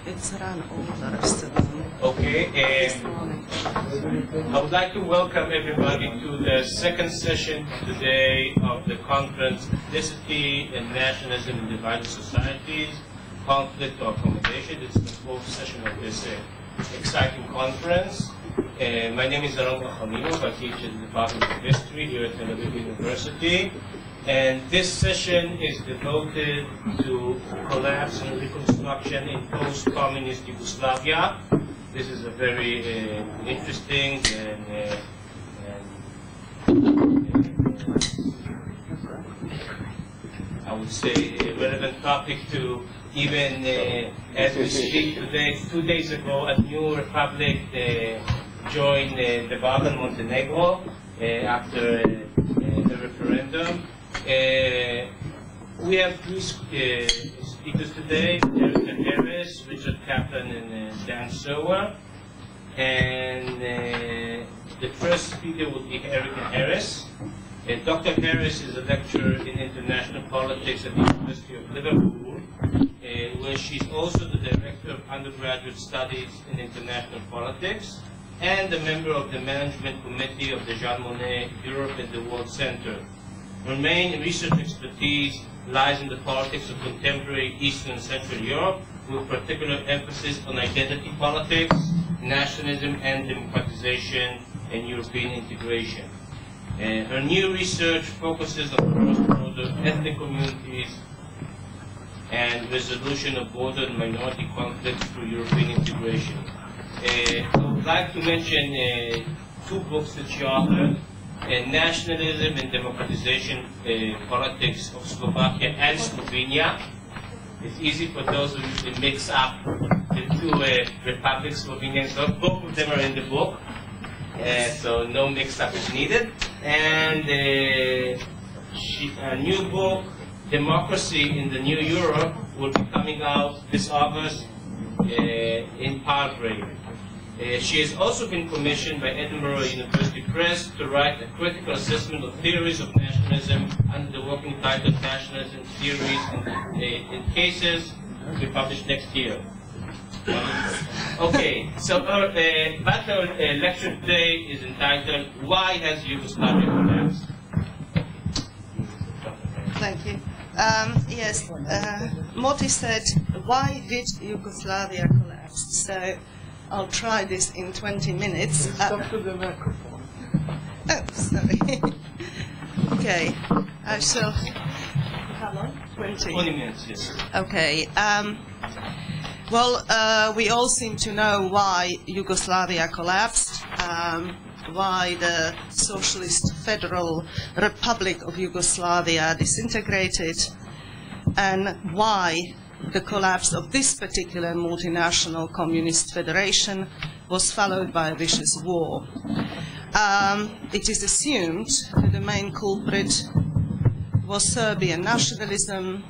It's run over. So Okay, I would like to welcome everybody to the second session today of the conference, Ethnicity and Nationalism in Divided Societies, Conflict or Accommodation. It's the fourth session of this exciting conference. My name is Alon Rahamimov. I teach at the Department of History here at Tel Aviv University. And this session is devoted to collapse and reconstruction in post-communist Yugoslavia. This is a very interesting and I would say a relevant topic to even as we speak today. 2 days ago, a new republic joined the Balkan Montenegro after the referendum. We have three speakers today, Erika, Richard Kaplan, and Daniel Silva. And the first speaker would be Erika. Dr. Harris is a lecturer in international politics at the University of Liverpool, where she's also the director of undergraduate studies in international politics and a member of the management committee of the Jean Monnet Europe and the World Center. Her main research expertise lies in the politics of contemporary Eastern and Central Europe, with particular emphasis on identity politics, nationalism and democratization, and European integration. Her new research focuses on cross-border ethnic communities and resolution of border and minority conflicts through European integration. I would like to mention two books that she authored. Nationalism and Democratization Politics of Slovakia and Slovenia. It's easy for those of you to mix up the two republics, Slovenia and Slovenia. Both of them are in the book, so no mix-up is needed. And a new book, Democracy in the New Europe, will be coming out this August in Palgrave. She has also been commissioned by Edinburgh University Press to write a critical assessment of theories of nationalism under the working title Nationalism Theories in Cases, to be published next year. Okay, so our lecture today is entitled, Why Has Yugoslavia Collapsed? thank you. Yes, Moti said, why did Yugoslavia collapse? So I'll try this in 20 minutes. Stop to the microphone. Oh, sorry. Okay, I shall. How long? 20 minutes, yes. Okay. Well, we all seem to know why Yugoslavia collapsed, why the Socialist Federal Republic of Yugoslavia disintegrated, and why the collapse of this particular multinational communist federation was followed by a vicious war. It is assumed that the main culprit was Serbian nationalism,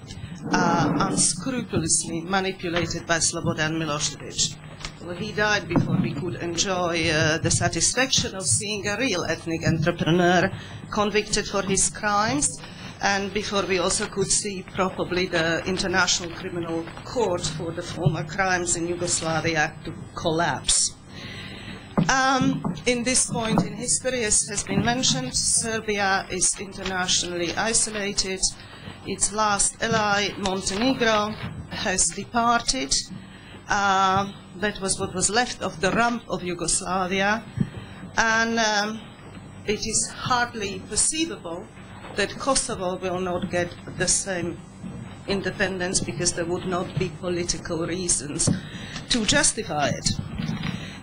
unscrupulously manipulated by Slobodan Milosevic. Well, he died before we could enjoy the satisfaction of seeing a real ethnic entrepreneur convicted for his crimes, and before we also could see probably the International Criminal Court for the former crimes in Yugoslavia to collapse. In this point in history, as has been mentioned, Serbia is internationally isolated. Its last ally, Montenegro, has departed. That was what was left of the rump of Yugoslavia, and it is hardly perceivable that Kosovo will not get the same independence because there would not be political reasons to justify it.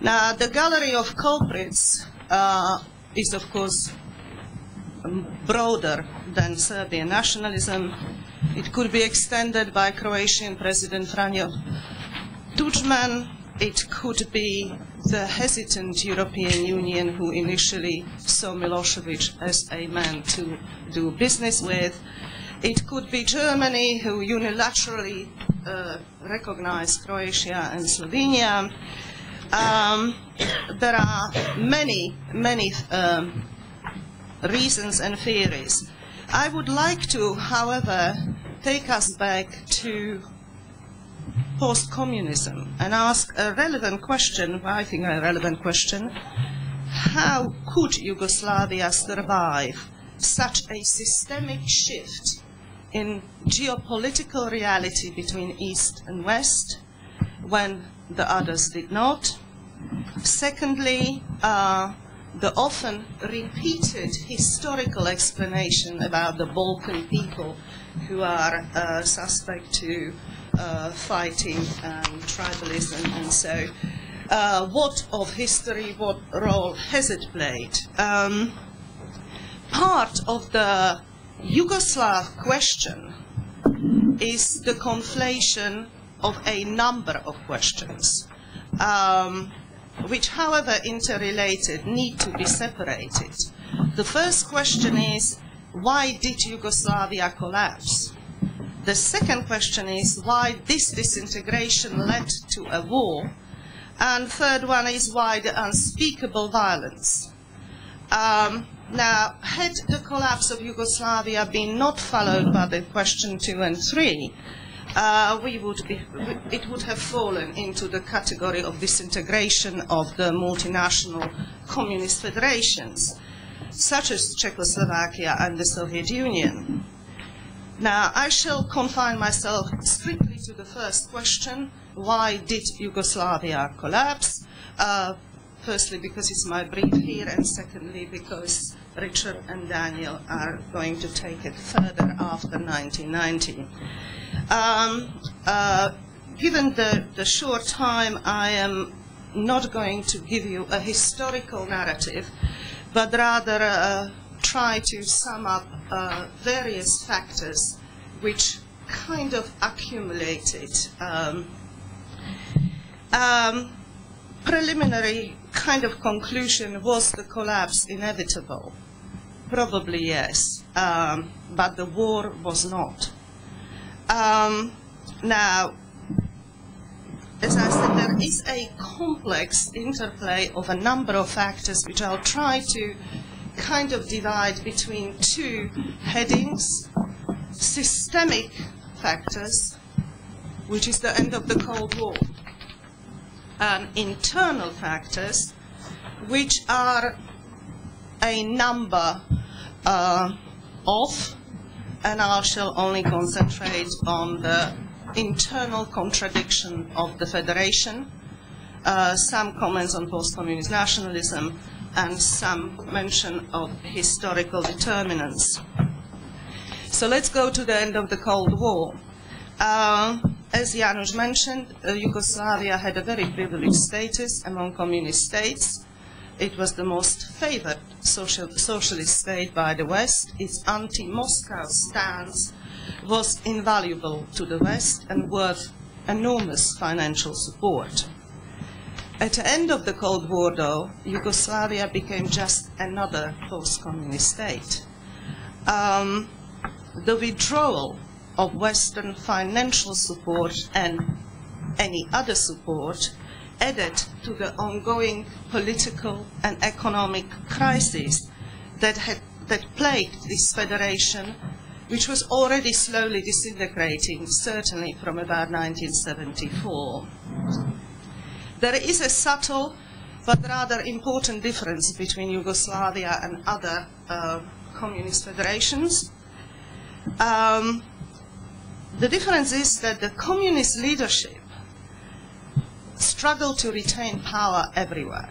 Now, the gallery of culprits is, of course, broader than Serbian nationalism. It could be extended by Croatian President Franjo Tudjman. It could be the hesitant European Union who initially saw Milosevic as a man to do business with. It could be Germany who unilaterally recognized Croatia and Slovenia. There are many reasons and theories. I would like to, however, take us back to post-communism and ask a relevant question, I think a relevant question: how could Yugoslavia survive such a systemic shift in geopolitical reality between East and West when the others did not? Secondly, the often repeated historical explanation about the Balkan people who are suspect to fighting and tribalism, and so what of history, what role has it played? Part of the Yugoslav question is the conflation of a number of questions, which, however interrelated, need to be separated. The first question is, why did Yugoslavia collapse? The second question is, why this disintegration led to a war? And third one is, why the unspeakable violence? Now, had the collapse of Yugoslavia been not followed by the question 2 and 3, it would have fallen into the category of disintegration of the multinational communist federations, such as Czechoslovakia and the Soviet Union. Now, I shall confine myself strictly to the first question: why did Yugoslavia collapse? Firstly, because it's my brief here, and secondly, because Richard and Daniel are going to take it further after 1990. Given the short time, I am not going to give you a historical narrative, but rather try to sum up various factors which kind of accumulated. Preliminary kind of conclusion: was the collapse inevitable? Probably yes, but the war was not. Now, as I said, there is a complex interplay of a number of factors which I'll try to kind of divide between two headings: systemic factors, which is the end of the Cold War, and internal factors, which are a number of, and I shall only concentrate on the internal contradiction of the federation, some comments on post-communist nationalism, and some mention of historical determinants. So let's go to the end of the Cold War. As Janusz mentioned, Yugoslavia had a very privileged status among communist states. It was the most favored socialist state by the West. Its anti-Moscow stance was invaluable to the West and worth enormous financial support. At the end of the Cold War, though, Yugoslavia became just another post-communist state. The withdrawal of Western financial support and any other support added to the ongoing political and economic crisis that plagued this federation, which was already slowly disintegrating, certainly from about 1974. There is a subtle but rather important difference between Yugoslavia and other communist federations. The difference is that the communist leadership struggled to retain power everywhere.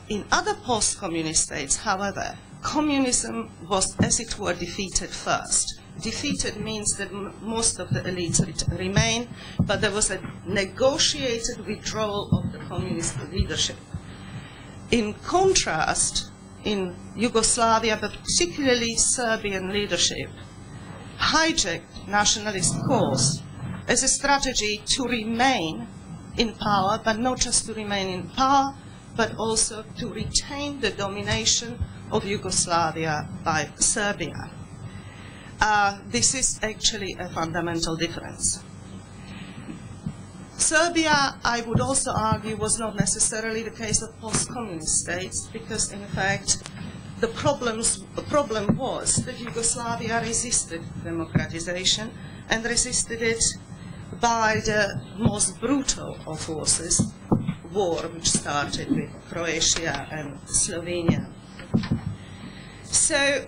In other post-communist states, however, communism was, as it were, defeated first. Defeated means that most of the elites remain, but there was a negotiated withdrawal of the communist leadership. In contrast, in Yugoslavia, but particularly Serbian leadership, hijacked nationalist cause as a strategy to remain in power, but not just to remain in power, but also to retain the domination of Yugoslavia by Serbia. This is actually a fundamental difference. Serbia, I would also argue, was not necessarily the case of post-communist states, because in fact the problem was that Yugoslavia resisted democratization and resisted it by the most brutal of forces, war which started with Croatia and Slovenia. So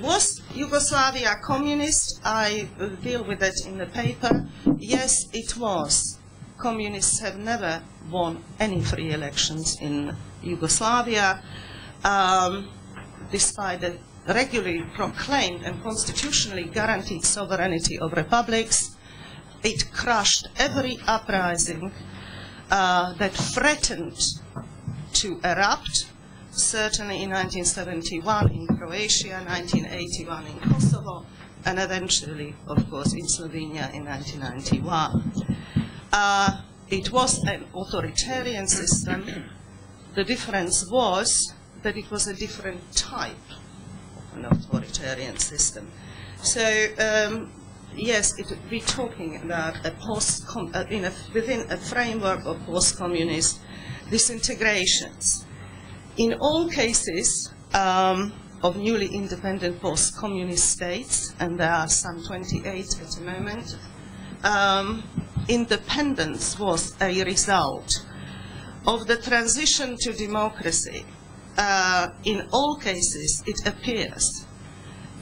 was Yugoslavia communist? I deal with it in the paper. Yes, it was. Communists have never won any free elections in Yugoslavia, despite the regularly proclaimed and constitutionally guaranteed sovereignty of republics. It crushed every uprising that threatened to erupt, certainly in 1971 in Croatia, 1981 in Kosovo, and eventually, of course, in Slovenia in 1991. It was an authoritarian system. The difference was that it was a different type of an authoritarian system. So, yes, we're talking about within a framework of post-communist disintegrations. In all cases of newly independent post-communist states, and there are some 28 at the moment, independence was a result of the transition to democracy. In all cases, it appears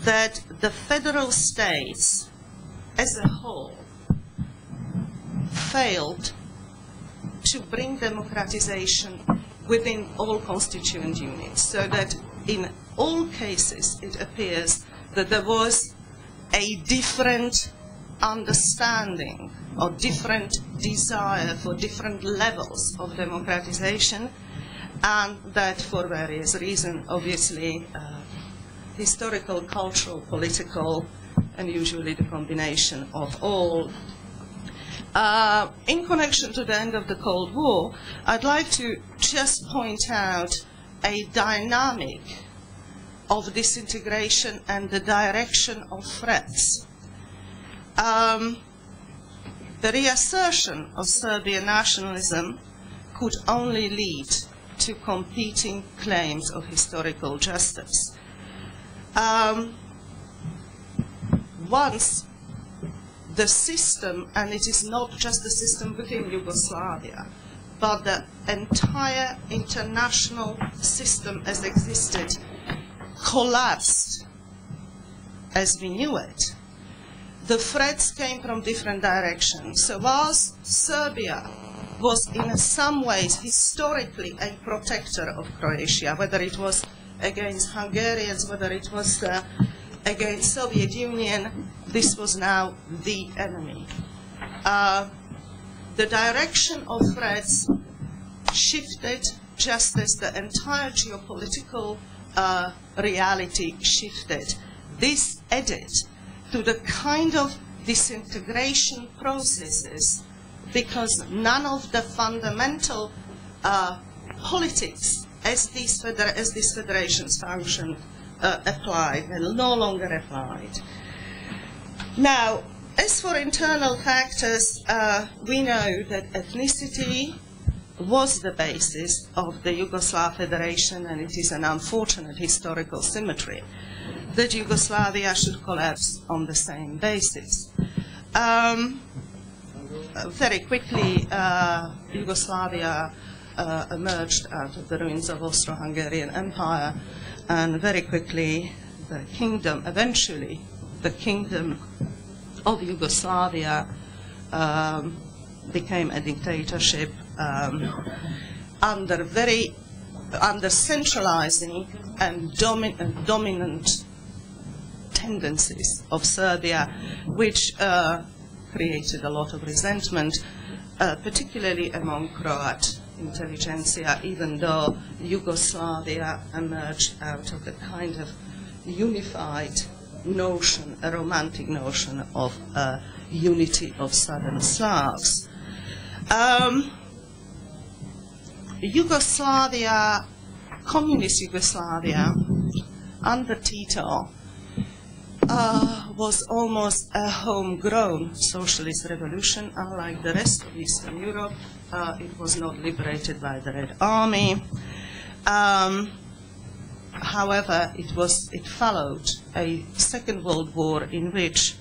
that the federal states as a whole failed to bring democratization within all constituent units, so that in all cases it appears that there was a different understanding or different desire for different levels of democratization, and that for various reasons, obviously, historical, cultural, political, and usually the combination of all. In connection to the end of the Cold War, I'd like to just point out a dynamic of disintegration and the direction of threats. The reassertion of Serbian nationalism could only lead to competing claims of historical justice. Once the system, and it is not just the system within Yugoslavia, but the entire international system as existed, collapsed as we knew it, the threats came from different directions. So whilst Serbia was in some ways historically a protector of Croatia, whether it was against Hungarians, whether it was against Soviet Union, this was now the enemy. The direction of threats shifted just as the entire geopolitical reality shifted. This added to the kind of disintegration processes, because none of the fundamental politics as these federations function applied and no longer applied. Now, as for internal factors, we know that ethnicity was the basis of the Yugoslav Federation, and it is an unfortunate historical symmetry that Yugoslavia should collapse on the same basis. Very quickly, Yugoslavia emerged out of the ruins of Austro-Hungarian Empire, and very quickly the kingdom, eventually the kingdom of Yugoslavia became a dictatorship under centralizing and dominant tendencies of Serbia, which created a lot of resentment, particularly among Croat intelligentsia, even though Yugoslavia emerged out of a kind of unified notion, a romantic notion of unity of Southern Slavs. Yugoslavia, communist Yugoslavia, under Tito, was almost a homegrown socialist revolution. Unlike the rest of Eastern Europe, it was not liberated by the Red Army. However, it followed a Second World War in which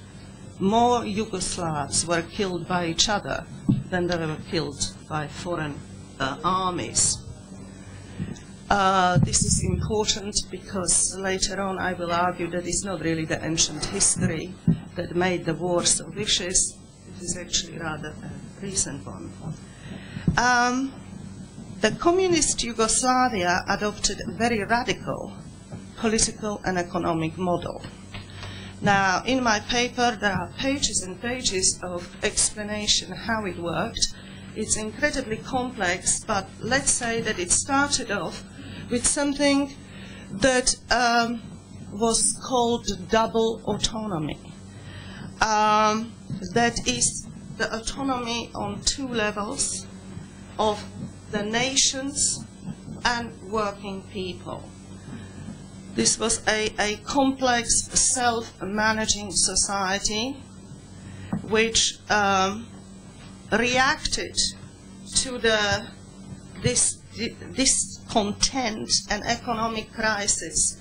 more Yugoslavs were killed by each other than they were killed by foreign armies. This is important because later on I will argue that it's not really the ancient history that made the war so vicious. It is actually rather a recent one. The communist Yugoslavia adopted a very radical political and economic model. Now, in my paper, there are pages and pages of explanation how it worked. It's incredibly complex, but let's say that it started off with something that was called double autonomy. That is the autonomy on two levels of the nations and working people. This was a complex, self-managing society which reacted to this discontent and economic crisis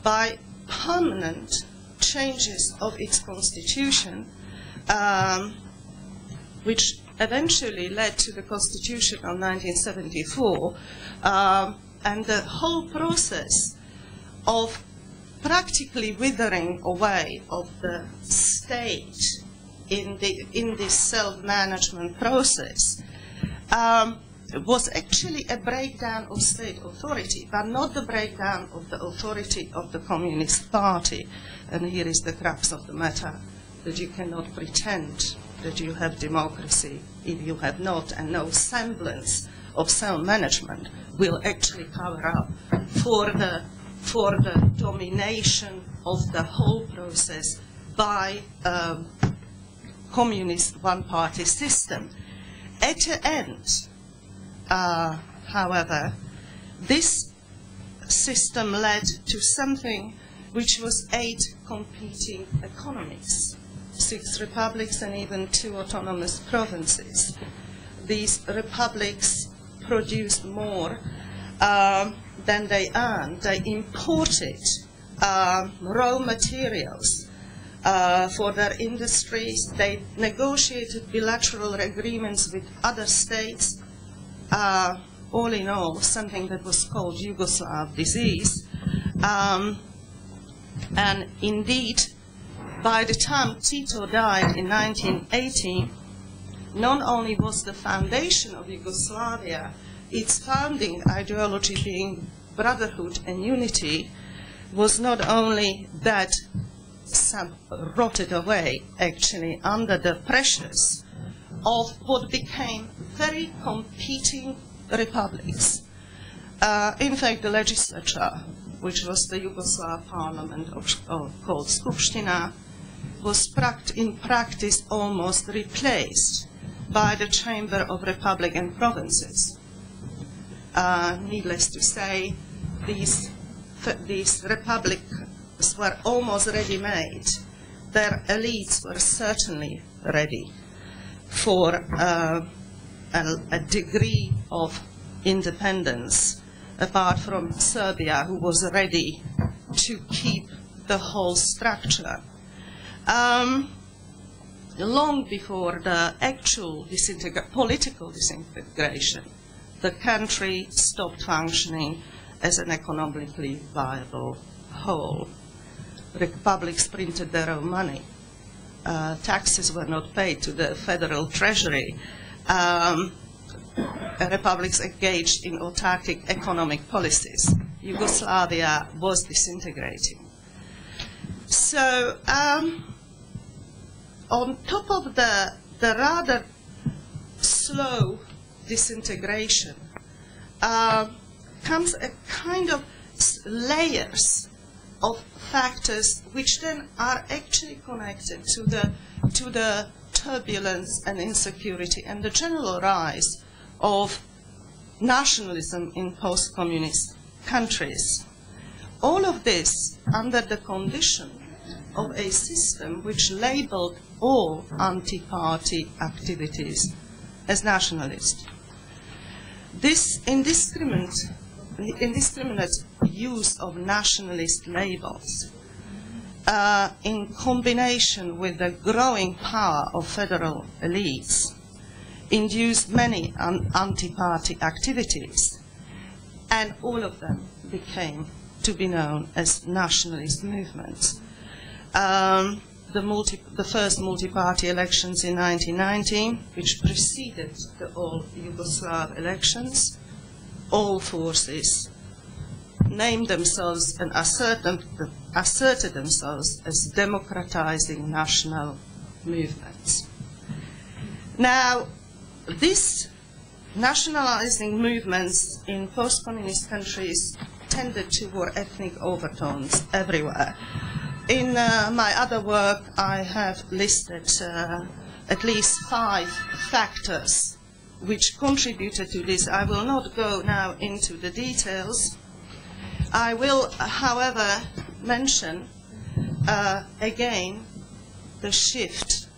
by permanent changes of its constitution, which eventually led to the Constitution of 1974, and the whole process of practically withering away of the state in this self-management process was actually a breakdown of state authority, but not the breakdown of the authority of the Communist Party. And here is the crux of the matter, that you cannot pretend that you have democracy if you have not, and no semblance of self-management will actually cover up for the domination of the whole process by communist one-party system. At the end, however, this system led to something which was 8 competing economies, 6 republics and even 2 autonomous provinces. These republics produced more than they earned. They imported raw materials for their industries. They negotiated bilateral agreements with other states. All in all, something that was called Yugoslav disease. And indeed, by the time Tito died in 1980, not only was the foundation of Yugoslavia, its founding ideology being brotherhood and unity, was not only that some rotted away actually under the pressures of what became very competing republics. In fact, the legislature, which was the Yugoslav parliament called Skupština, was in practice almost replaced by the Chamber of Republic and Provinces. Needless to say, these republics were almost ready-made. Their elites were certainly ready for a degree of independence, apart from Serbia, who was ready to keep the whole structure. Long before the actual political disintegration, the country stopped functioning as an economically viable whole. Republics printed their own money. Taxes were not paid to the federal treasury. Republics engaged in autarkic economic policies. Yugoslavia was disintegrating. So, on top of the rather slow disintegration, comes a kind of layers of factors which then are actually connected to the turbulence and insecurity and the general rise of nationalism in post-communist countries. All of this under the condition of a system which labeled all anti-party activities as nationalist. This indiscriminate use of nationalist labels in combination with the growing power of federal elites, induced many anti-party activities, and all of them became to be known as nationalist movements. The first multi-party elections in 1990, which preceded the all Yugoslav elections, all forces named themselves and asserted themselves as democratizing national movements. Now, these nationalizing movements in post-communist countries tended toward ethnic overtones everywhere. In my other work, I have listed at least 5 factors which contributed to this. I will not go now into the details. I will, however, mention again the shift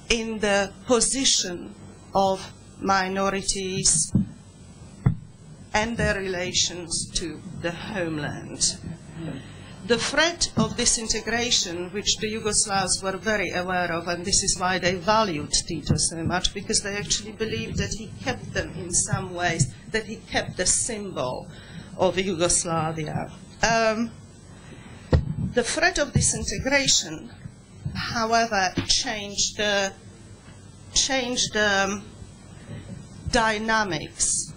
in the position of minorities and their relations to the homeland. The threat of disintegration, which the Yugoslavs were very aware of, and this is why they valued Tito so much, because they actually believed that he kept them in some ways, that he kept the symbol of Yugoslavia. The threat of disintegration, however, changed dynamics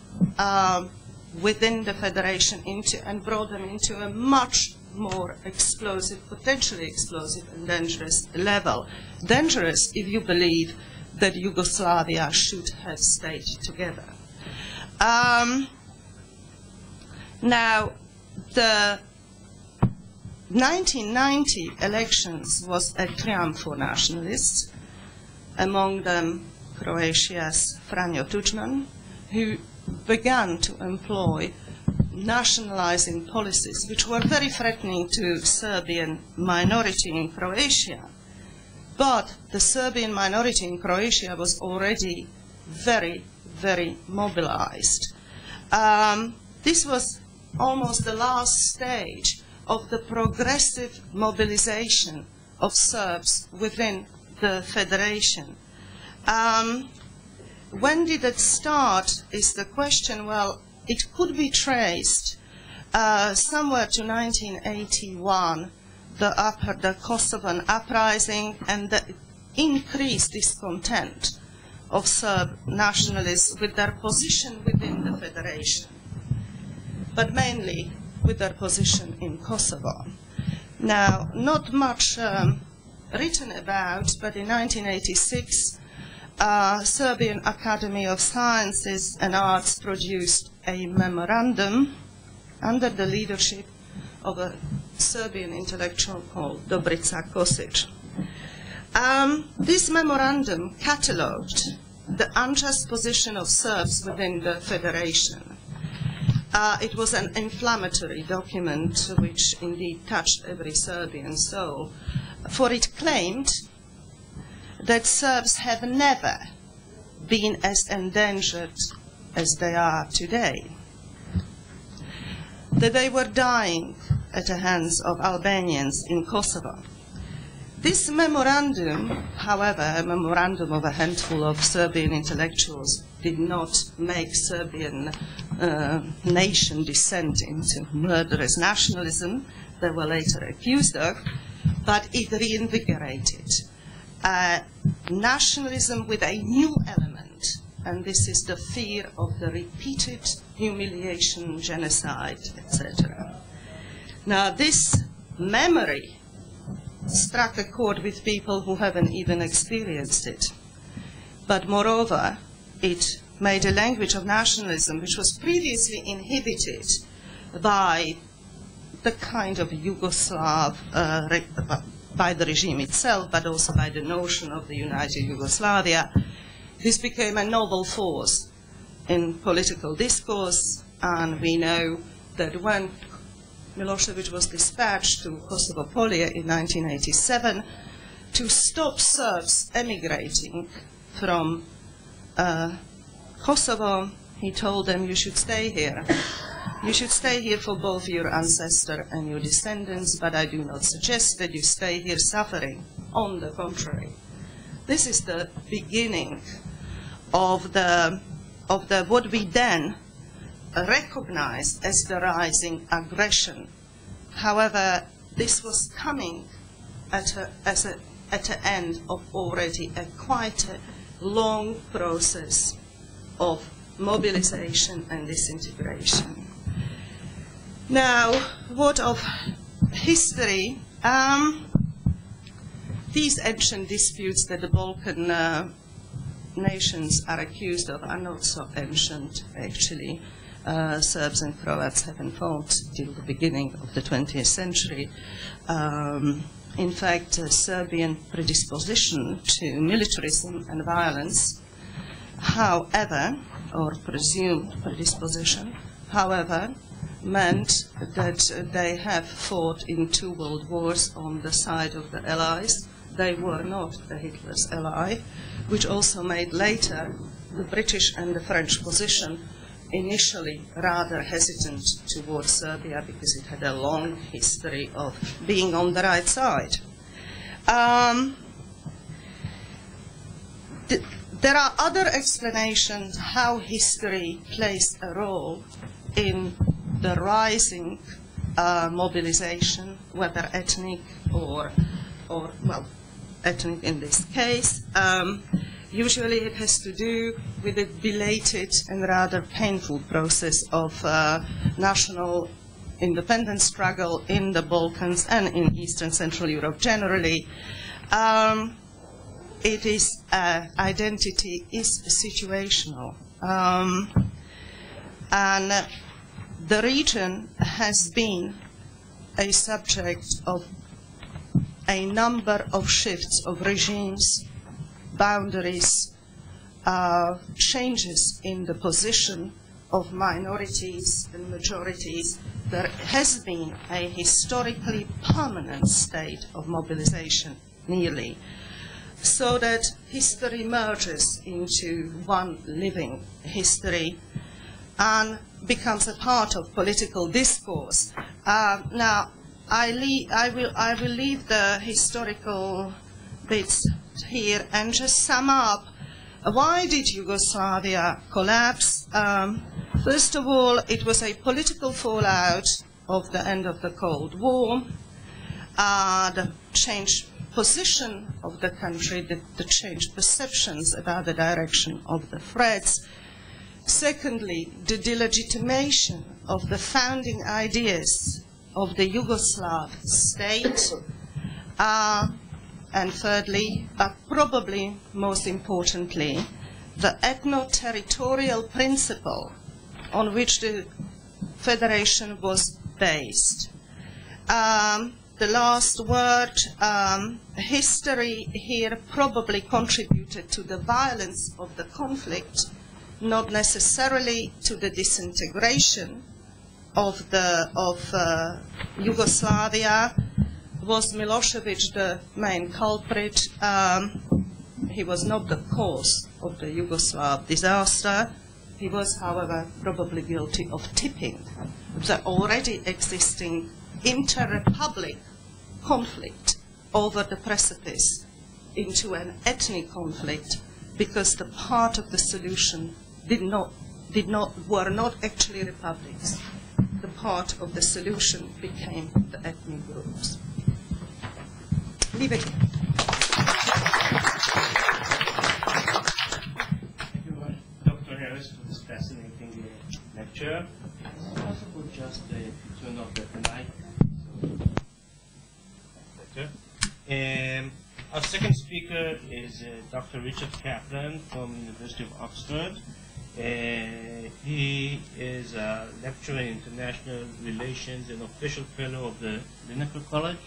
within the federation and brought them into a much more explosive, potentially explosive and dangerous level. Dangerous if you believe that Yugoslavia should have stayed together. Now, the 1990 elections was a triumph for nationalists, among them Croatia's Franjo Tuđman, who began to employ nationalizing policies which were very threatening to Serbian minority in Croatia. But the Serbian minority in Croatia was already very, very mobilized. This was almost the last stage of the progressive mobilization of Serbs within the federation. When did it start is the question. Well, it could be traced somewhere to 1981, the Kosovan uprising and the increased discontent of Serb nationalists with their position within the federation, but mainly with their position in Kosovo. Now, not much written about, but in 1986, Serbian Academy of Sciences and Arts produced a memorandum under the leadership of a Serbian intellectual called Dobrica Kosic. This memorandum catalogued the unjust position of Serbs within the federation. It was an inflammatory document which indeed touched every Serbian soul, for it claimed that Serbs have never been as endangered as they are today, that they were dying at the hands of Albanians in Kosovo. This memorandum, however, a memorandum of a handful of Serbian intellectuals, did not make Serbian nation descend into murderous nationalism they were later accused of, but it reinvigorated nationalism with a new element, and this is the fear of the repeated humiliation, genocide, etc. Now, this memory struck a chord with people who haven't even experienced it. But moreover, it made a language of nationalism which was previously inhibited by the kind of Yugoslav, by the regime itself, but also by the notion of the united Yugoslavia. This became a novel force in political discourse, and we know that when Milosevic was dispatched to Kosovo Polje in 1987 to stop Serbs emigrating from Kosovo, he told them, you should stay here. You should stay here for both your ancestor and your descendants, but I do not suggest that you stay here suffering. On the contrary, this is the beginning of what we then recognize as the rising aggression. However, this was coming at the end of already quite a long process of mobilization and disintegration. Now, what of history? These ancient disputes that the Balkan nations are accused of are not so ancient, actually. Serbs and Croats haven't fought till the beginning of the 20th century. In fact, Serbian predisposition to militarism and violence, however, or presumed predisposition, however, meant that they have fought in 2 world wars on the side of the Allies. They were not Hitler's ally, which also made later the British and the French position initially rather hesitant towards Serbia because it had a long history of being on the right side. There are other explanations how history plays a role in the rising mobilization, whether ethnic or well, ethnic in this case. Usually it has to do with a belated and rather painful process of national independence struggle in the Balkans and in Eastern Central Europe generally. Identity is situational. And the region has been a subject of a number of shifts of regimes, boundaries, changes in the position of minorities and majorities. There has been a historically permanent state of mobilization, nearly, so that history merges into one living history and becomes a part of political discourse. Now, I will leave the historical bits here and just sum up. Why did Yugoslavia collapse? First of all, it was a political fallout of the end of the Cold War, the changed position of the country, the changed perceptions about the direction of the threats. Secondly, the delegitimation of the founding ideas of the Yugoslav state. And thirdly, but probably most importantly, the ethno-territorial principle on which the federation was based. The last word, history here probably contributed to the violence of the conflict, not necessarily to the disintegration of Yugoslavia. Was Milosevic the main culprit? He was not the cause of the Yugoslav disaster. He was, however, probably guilty of tipping the already existing inter-republic conflict over the precipice into an ethnic conflict, because the part of the solution were not actually republics. The part of the solution became the ethnic groups. Leave it. Thank you very much, Dr. Harris, for this fascinating lecture. It's possible just to turn off the mic. Our second speaker is Dr. Richard Kaplan from the University of Oxford. He is a lecturer in international relations and official fellow of the Liverpool College.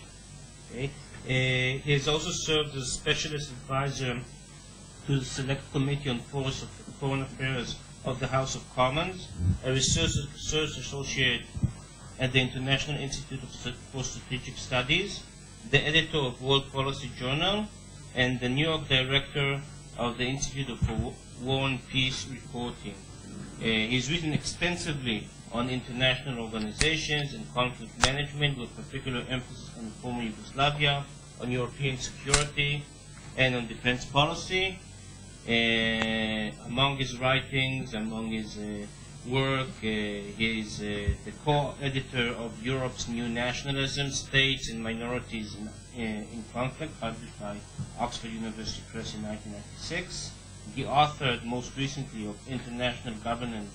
Okay. He has also served as a specialist advisor to the Select Committee on Foreign Affairs of the House of Commons, a research associate at the International Institute for Strategic Studies, the editor of World Policy Journal, and the New York director of the Institute for War and Peace Reporting. He's written extensively on international organizations and conflict management, with particular emphasis on the former Yugoslavia, on European security, and on defense policy. Among his writings, among his work, he is the co-editor of Europe's New Nationalism, States and Minorities in Conflict, published by Oxford University Press in 1996. He authored most recently of International Governance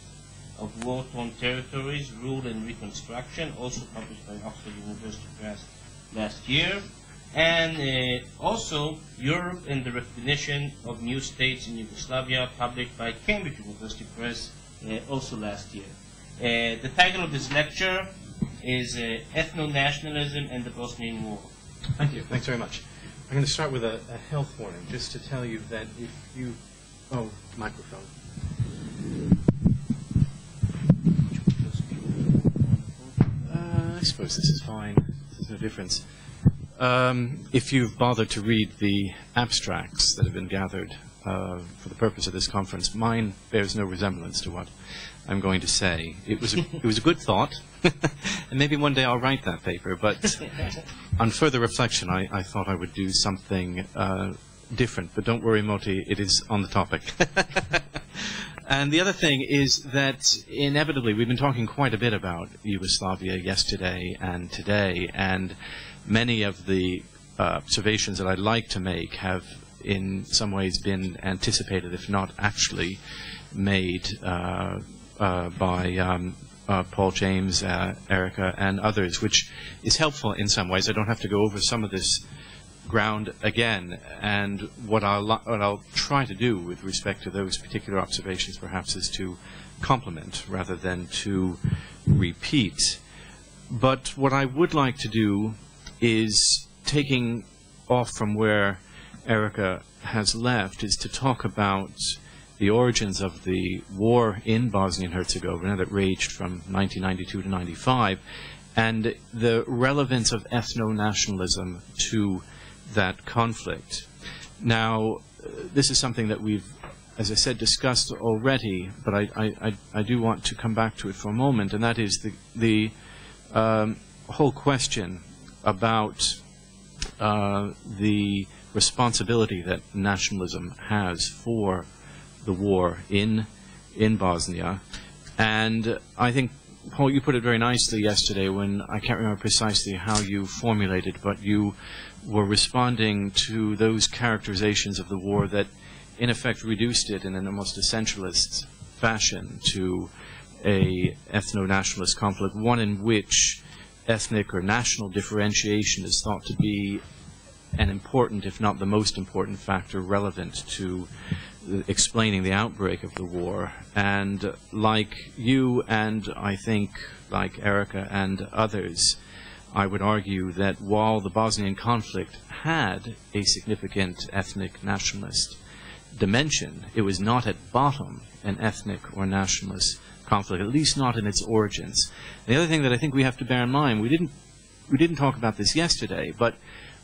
of War-Torn Territories, Rule and Reconstruction, also published by Oxford University Press last year. And also Europe and the Recognition of New States in Yugoslavia, published by Cambridge University Press also last year. The title of this lecture is Ethnonationalism and the Bosnian War. Thank you. Thanks very much. I'm going to start with a health warning, just to tell you that if you... Oh, microphone. I suppose this is fine. There's no difference. If you've bothered to read the abstracts that have been gathered for the purpose of this conference, mine bears no resemblance to what I'm going to say. It was a good thought, and maybe one day I'll write that paper, but on further reflection, I thought I would do something different. But don't worry, Moti, it is on the topic. And the other thing is that inevitably we've been talking quite a bit about Yugoslavia yesterday and today, and many of the observations that I'd like to make have in some ways been anticipated, if not actually made by Paul James, Erika, and others, which is helpful in some ways. I don't have to go over some of this ground again, and what I'll try to do with respect to those particular observations perhaps is to complement rather than to repeat. But what I would like to do is, taking off from where Erika has left, is to talk about the origins of the war in Bosnia and Herzegovina that raged from 1992 to 95, and the relevance of ethno-nationalism to that conflict. Now, this is something that we've, as I said, discussed already, but I do want to come back to it for a moment, and that is the whole question about the responsibility that nationalism has for the war in Bosnia. And I think, Paul, you put it very nicely yesterday when, I can't remember precisely how you formulated, but you were responding to those characterizations of the war that in effect reduced it in an almost essentialist fashion to a ethno-nationalist conflict, one in which ethnic or national differentiation is thought to be an important, if not the most important factor relevant to explaining the outbreak of the war. And like you, and I think like Erika and others, I would argue that while the Bosnian conflict had a significant ethnic nationalist dimension, it was not at bottom an ethnic or nationalist conflict, at least not in its origins. The other thing that I think we have to bear in mind, we didn't talk about this yesterday, but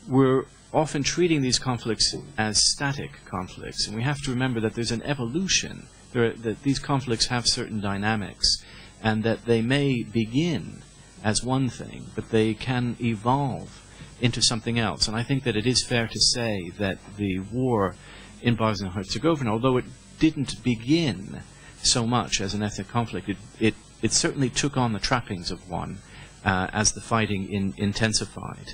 we're often treating these conflicts as static conflicts, and we have to remember that there's an evolution, that these conflicts have certain dynamics, and that they may begin as one thing, but they can evolve into something else. And I think that it is fair to say that the war in Bosnia and Herzegovina, although it didn't begin so much as an ethnic conflict, it certainly took on the trappings of one as the fighting intensified.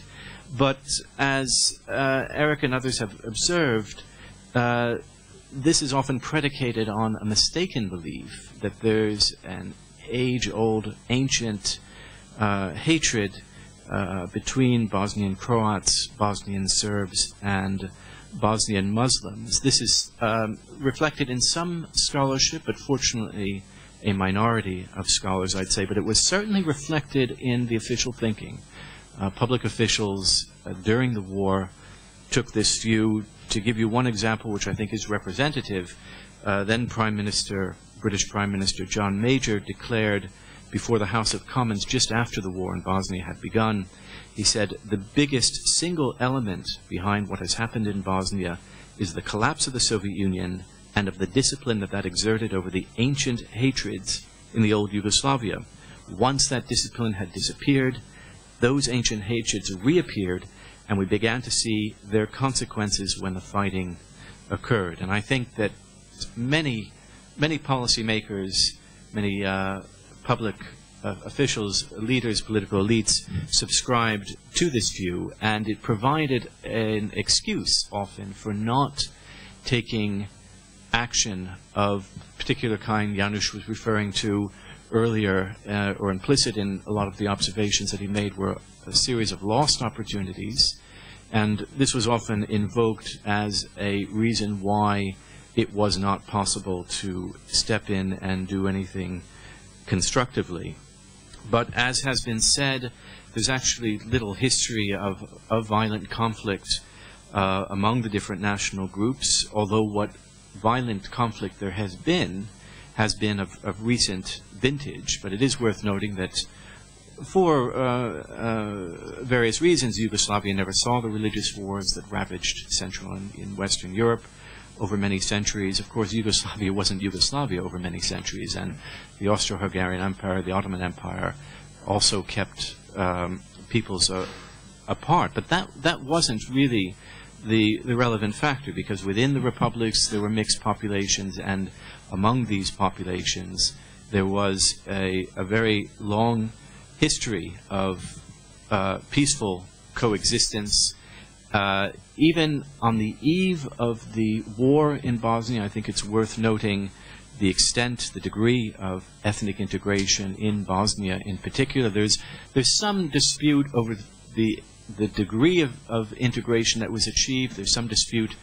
But as Erika and others have observed, this is often predicated on a mistaken belief that there's an age-old, ancient hatred between Bosnian Croats, Bosnian Serbs, and Bosnian Muslims. This is reflected in some scholarship, but fortunately a minority of scholars, I'd say. But it was certainly reflected in the official thinking. Public officials during the war took this view. To give you one example, which I think is representative, then British Prime Minister John Major declared before the House of Commons just after the war in Bosnia had begun, he said, "The biggest single element behind what has happened in Bosnia is the collapse of the Soviet Union and of the discipline that exerted over the ancient hatreds in the old Yugoslavia. Once that discipline had disappeared, those ancient hatreds reappeared, and we began to see their consequences when the fighting occurred. And I think that many policymakers, many public officials, leaders, political elites subscribed to this view, and it provided an excuse often for not taking action of particular kind Janusz was referring to earlier, or implicit in a lot of the observations that he made, were a series of lost opportunities, and this was often invoked as a reason why it was not possible to step in and do anything constructively. But as has been said, there's actually little history of violent conflict among the different national groups, although what violent conflict there has been of recent vintage. But it is worth noting that for various reasons, Yugoslavia never saw the religious wars that ravaged Central and in Western Europe over many centuries. Of course, Yugoslavia wasn't Yugoslavia over many centuries, and the Austro-Hungarian Empire, the Ottoman Empire, also kept peoples apart. But that wasn't really the relevant factor, because within the republics there were mixed populations, and among these populations there was a very long history of peaceful coexistence. Even on the eve of the war in Bosnia, I think it's worth noting the extent, the degree of ethnic integration in Bosnia in particular. There's some dispute over the degree of integration that was achieved. There's some dispute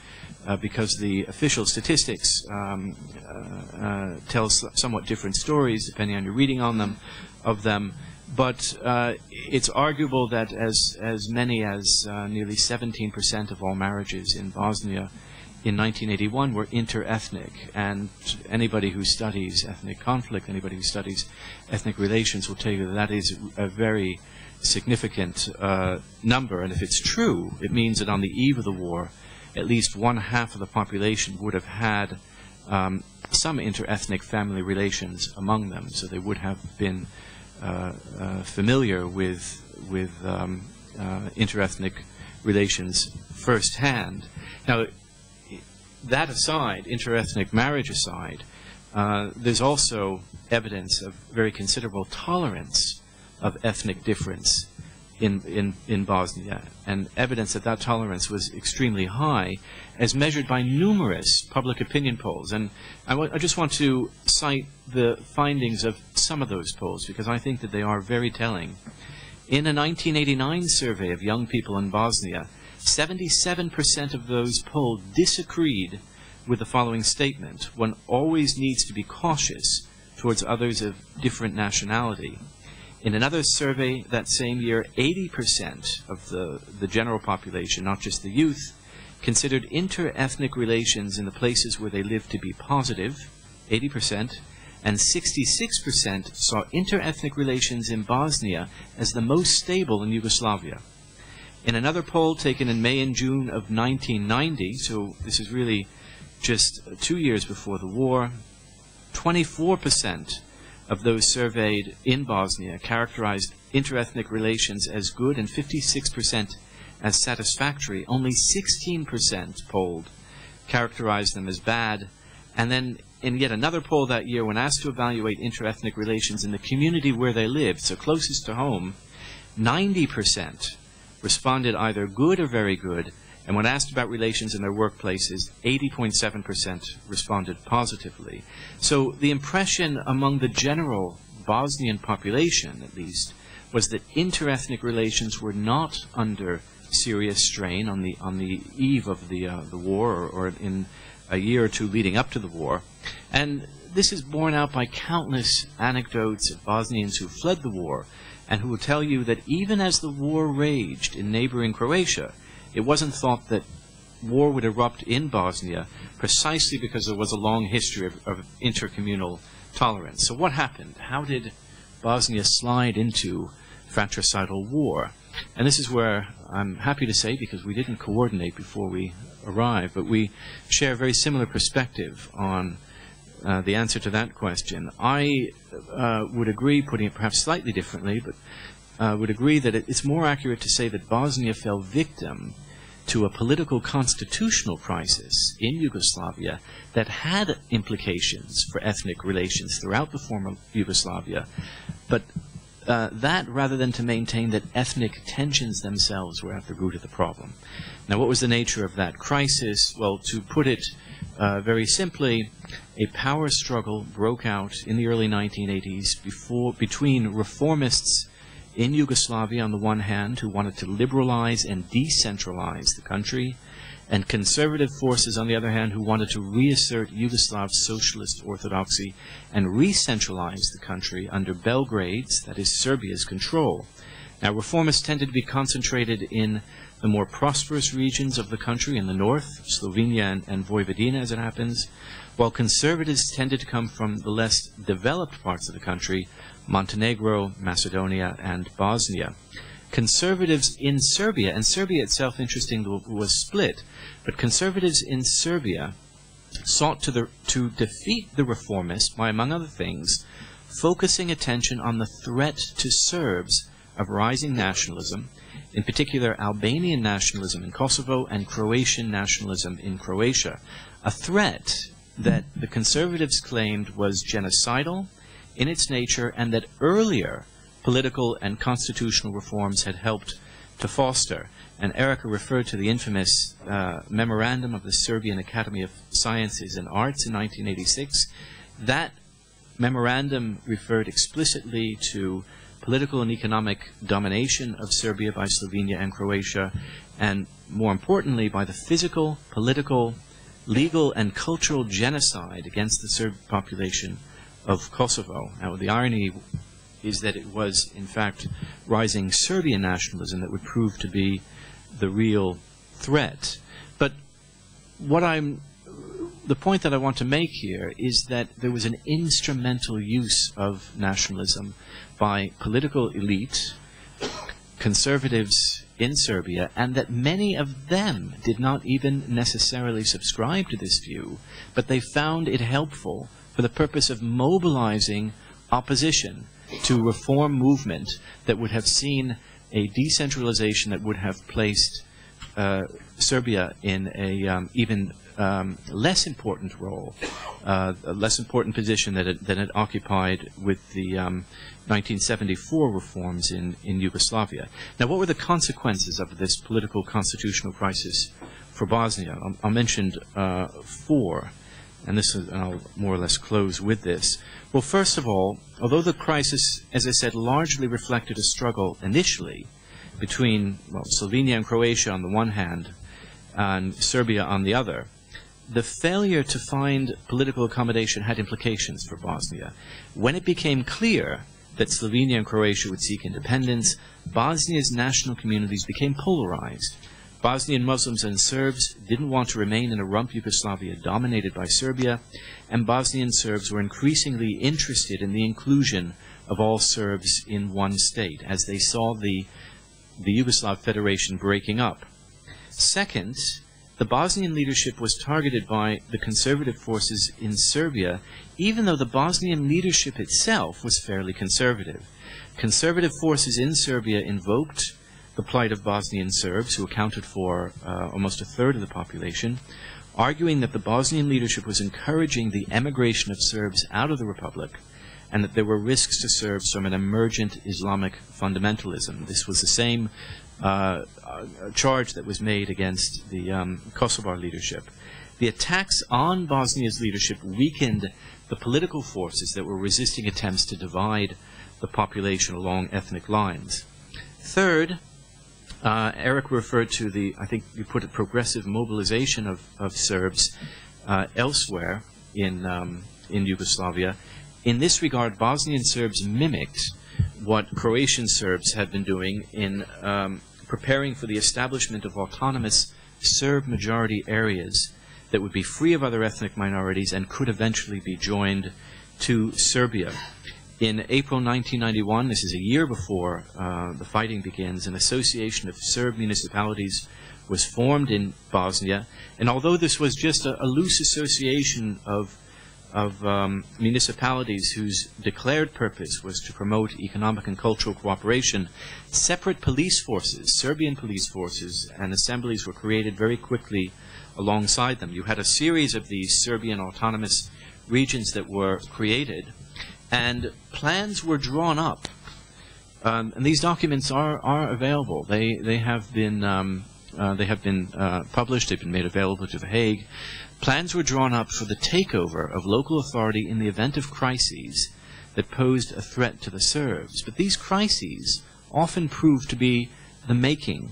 because the official statistics tell somewhat different stories depending on your reading of them. But it's arguable that as many as nearly 17% of all marriages in Bosnia in 1981 were inter-ethnic, and anybody who studies ethnic conflict, anybody who studies ethnic relations will tell you that that is a very significant number. And if it's true, it means that on the eve of the war, at least 1/2 of the population would have had some inter-ethnic family relations among them, so they would have been familiar with inter-ethnic relations firsthand. Now, that aside, inter-ethnic marriage aside, there's also evidence of very considerable tolerance of ethnic difference in Bosnia, and evidence that that tolerance was extremely high, as measured by numerous public opinion polls. And I just want to cite the findings of some of those polls, because I think that they are very telling. In a 1989 survey of young people in Bosnia, 77% of those polled disagreed with the following statement: one always needs to be cautious towards others of different nationality. In another survey that same year, 80% of the general population, not just the youth, considered inter-ethnic relations in the places where they lived to be positive, 80%, and 66% saw inter-ethnic relations in Bosnia as the most stable in Yugoslavia. In another poll taken in May and June of 1990, so this is really just 2 years before the war, 24% of those surveyed in Bosnia characterized inter-ethnic relations as good and 56% as satisfactory. Only 16% polled characterized them as bad. And then in yet another poll that year, when asked to evaluate inter-ethnic relations in the community where they lived, so closest to home, 90% responded either good or very good, and when asked about relations in their workplaces, 80.7% responded positively. So the impression among the general Bosnian population, at least, was that inter-ethnic relations were not under serious strain on the eve of the war, or in a year or two leading up to the war. And this is borne out by countless anecdotes of Bosnians who fled the war, and who will tell you that even as the war raged in neighboring Croatia, it wasn't thought that war would erupt in Bosnia precisely because there was a long history of intercommunal tolerance. So what happened? How did Bosnia slide into fratricidal war? And this is where I'm happy to say, because we didn't coordinate before we arrived, but we share a very similar perspective on the answer to that question. I would agree, putting it perhaps slightly differently, but would agree that it's more accurate to say that Bosnia fell victim to a political constitutional crisis in Yugoslavia that had implications for ethnic relations throughout the former Yugoslavia, but that rather than to maintain that ethnic tensions themselves were at the root of the problem. Now, what was the nature of that crisis? Well, to put it very simply, a power struggle broke out in the early 1980s between reformists in Yugoslavia on the one hand, who wanted to liberalize and decentralize the country, and conservative forces on the other hand, who wanted to reassert Yugoslav socialist orthodoxy and re-centralize the country under Belgrade's, that is Serbia's, control. Now, reformists tended to be concentrated in the more prosperous regions of the country in the north, Slovenia and Vojvodina as it happens, while conservatives tended to come from the less developed parts of the country, Montenegro, Macedonia, and Bosnia. Conservatives in Serbia, and Serbia itself, interestingly, was split, but conservatives in Serbia sought to defeat the reformists by, among other things, focusing attention on the threat to Serbs of rising nationalism, in particular Albanian nationalism in Kosovo and Croatian nationalism in Croatia, a threat that the conservatives claimed was genocidal in its nature and that earlier political and constitutional reforms had helped to foster. And Erika referred to the infamous memorandum of the Serbian Academy of Sciences and Arts in 1986. That memorandum referred explicitly to political and economic domination of Serbia by Slovenia and Croatia, and more importantly, by the physical, political, legal, and cultural genocide against the Serb population of Kosovo. Now, the irony is that it was, in fact, rising Serbian nationalism that would prove to be the real threat. But the point that I want to make here is that there was an instrumental use of nationalism by political elite, conservatives in Serbia, and that many of them did not even necessarily subscribe to this view, but they found it helpful for the purpose of mobilizing opposition to reform movement that would have seen a decentralization that would have placed Serbia in a even less important role, a less important position than it occupied with the 1974 reforms in Yugoslavia. Now, what were the consequences of this political constitutional crisis for Bosnia? I'll mention four, and I'll more or less close with this. Well, first of all, although the crisis, as I said, largely reflected a struggle initially between Slovenia and Croatia on the one hand and Serbia on the other, the failure to find political accommodation had implications for Bosnia. When it became clear that Slovenia and Croatia would seek independence, Bosnia's national communities became polarized. Bosnian Muslims and Serbs didn't want to remain in a rump Yugoslavia dominated by Serbia, and Bosnian Serbs were increasingly interested in the inclusion of all Serbs in one state, as they saw the Yugoslav Federation breaking up. Second, the Bosnian leadership was targeted by the conservative forces in Serbia, even though the Bosnian leadership itself was fairly conservative. Conservative forces in Serbia invoked the plight of Bosnian Serbs, who accounted for almost a third of the population, arguing that the Bosnian leadership was encouraging the emigration of Serbs out of the republic, and that there were risks to Serbs from an emergent Islamic fundamentalism. This was the same charge that was made against the Kosovar leadership. The attacks on Bosnia's leadership weakened the political forces that were resisting attempts to divide the population along ethnic lines. Third, Eric referred to the, I think you put it, progressive mobilization of Serbs elsewhere in Yugoslavia. In this regard, Bosnian Serbs mimicked what Croatian Serbs had been doing in preparing for the establishment of autonomous Serb-majority areas that would be free of other ethnic minorities and could eventually be joined to Serbia. In April 1991, this is a year before the fighting begins, an association of Serb municipalities was formed in Bosnia, and although this was just a loose association of municipalities whose declared purpose was to promote economic and cultural cooperation, separate police forces, Serbian police forces, and assemblies were created very quickly alongside them. You had a series of these Serbian autonomous regions that were created, and plans were drawn up. And these documents are available. They have been published. They've been made available to The Hague. Plans were drawn up for the takeover of local authority in the event of crises that posed a threat to the Serbs. But these crises often proved to be the making,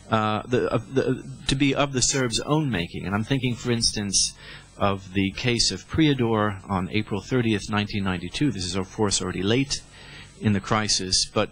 of the Serbs' own making. And I'm thinking, for instance, of the case of Prijedor on April 30th, 1992. This is, of course, already late in the crisis, but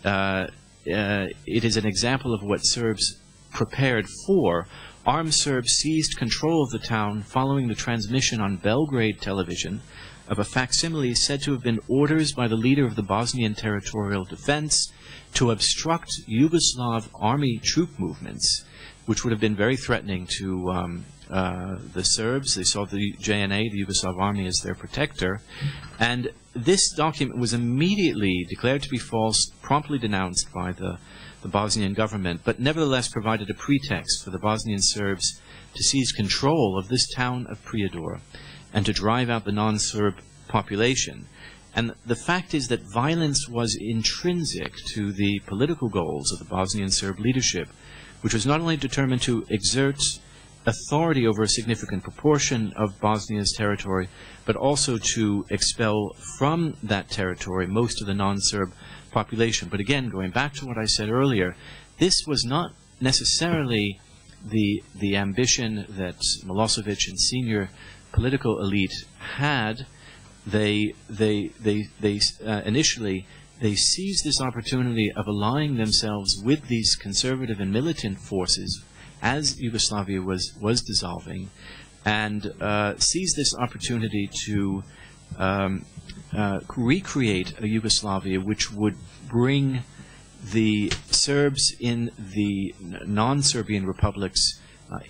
it is an example of what Serbs prepared for. Armed Serbs seized control of the town following the transmission on Belgrade television of a facsimile said to have been orders by the leader of the Bosnian Territorial Defense to obstruct Yugoslav army troop movements, which would have been very threatening to the Serbs. They saw the JNA, the Yugoslav army, as their protector. And this document was immediately declared to be false, promptly denounced by the Bosnian government, but nevertheless provided a pretext for the Bosnian Serbs to seize control of this town of Prijedor and to drive out the non-Serb population. And the fact is that violence was intrinsic to the political goals of the Bosnian Serb leadership, which was not only determined to exert authority over a significant proportion of Bosnia's territory, but also to expel from that territory most of the non-Serb population. But again, going back to what I said earlier, this was not necessarily the ambition that Milosevic and senior political elite had. Initially they seized this opportunity of allying themselves with these conservative and militant forces as Yugoslavia was dissolving, and seized this opportunity to recreate a Yugoslavia which would bring the Serbs in the non-Serbian republics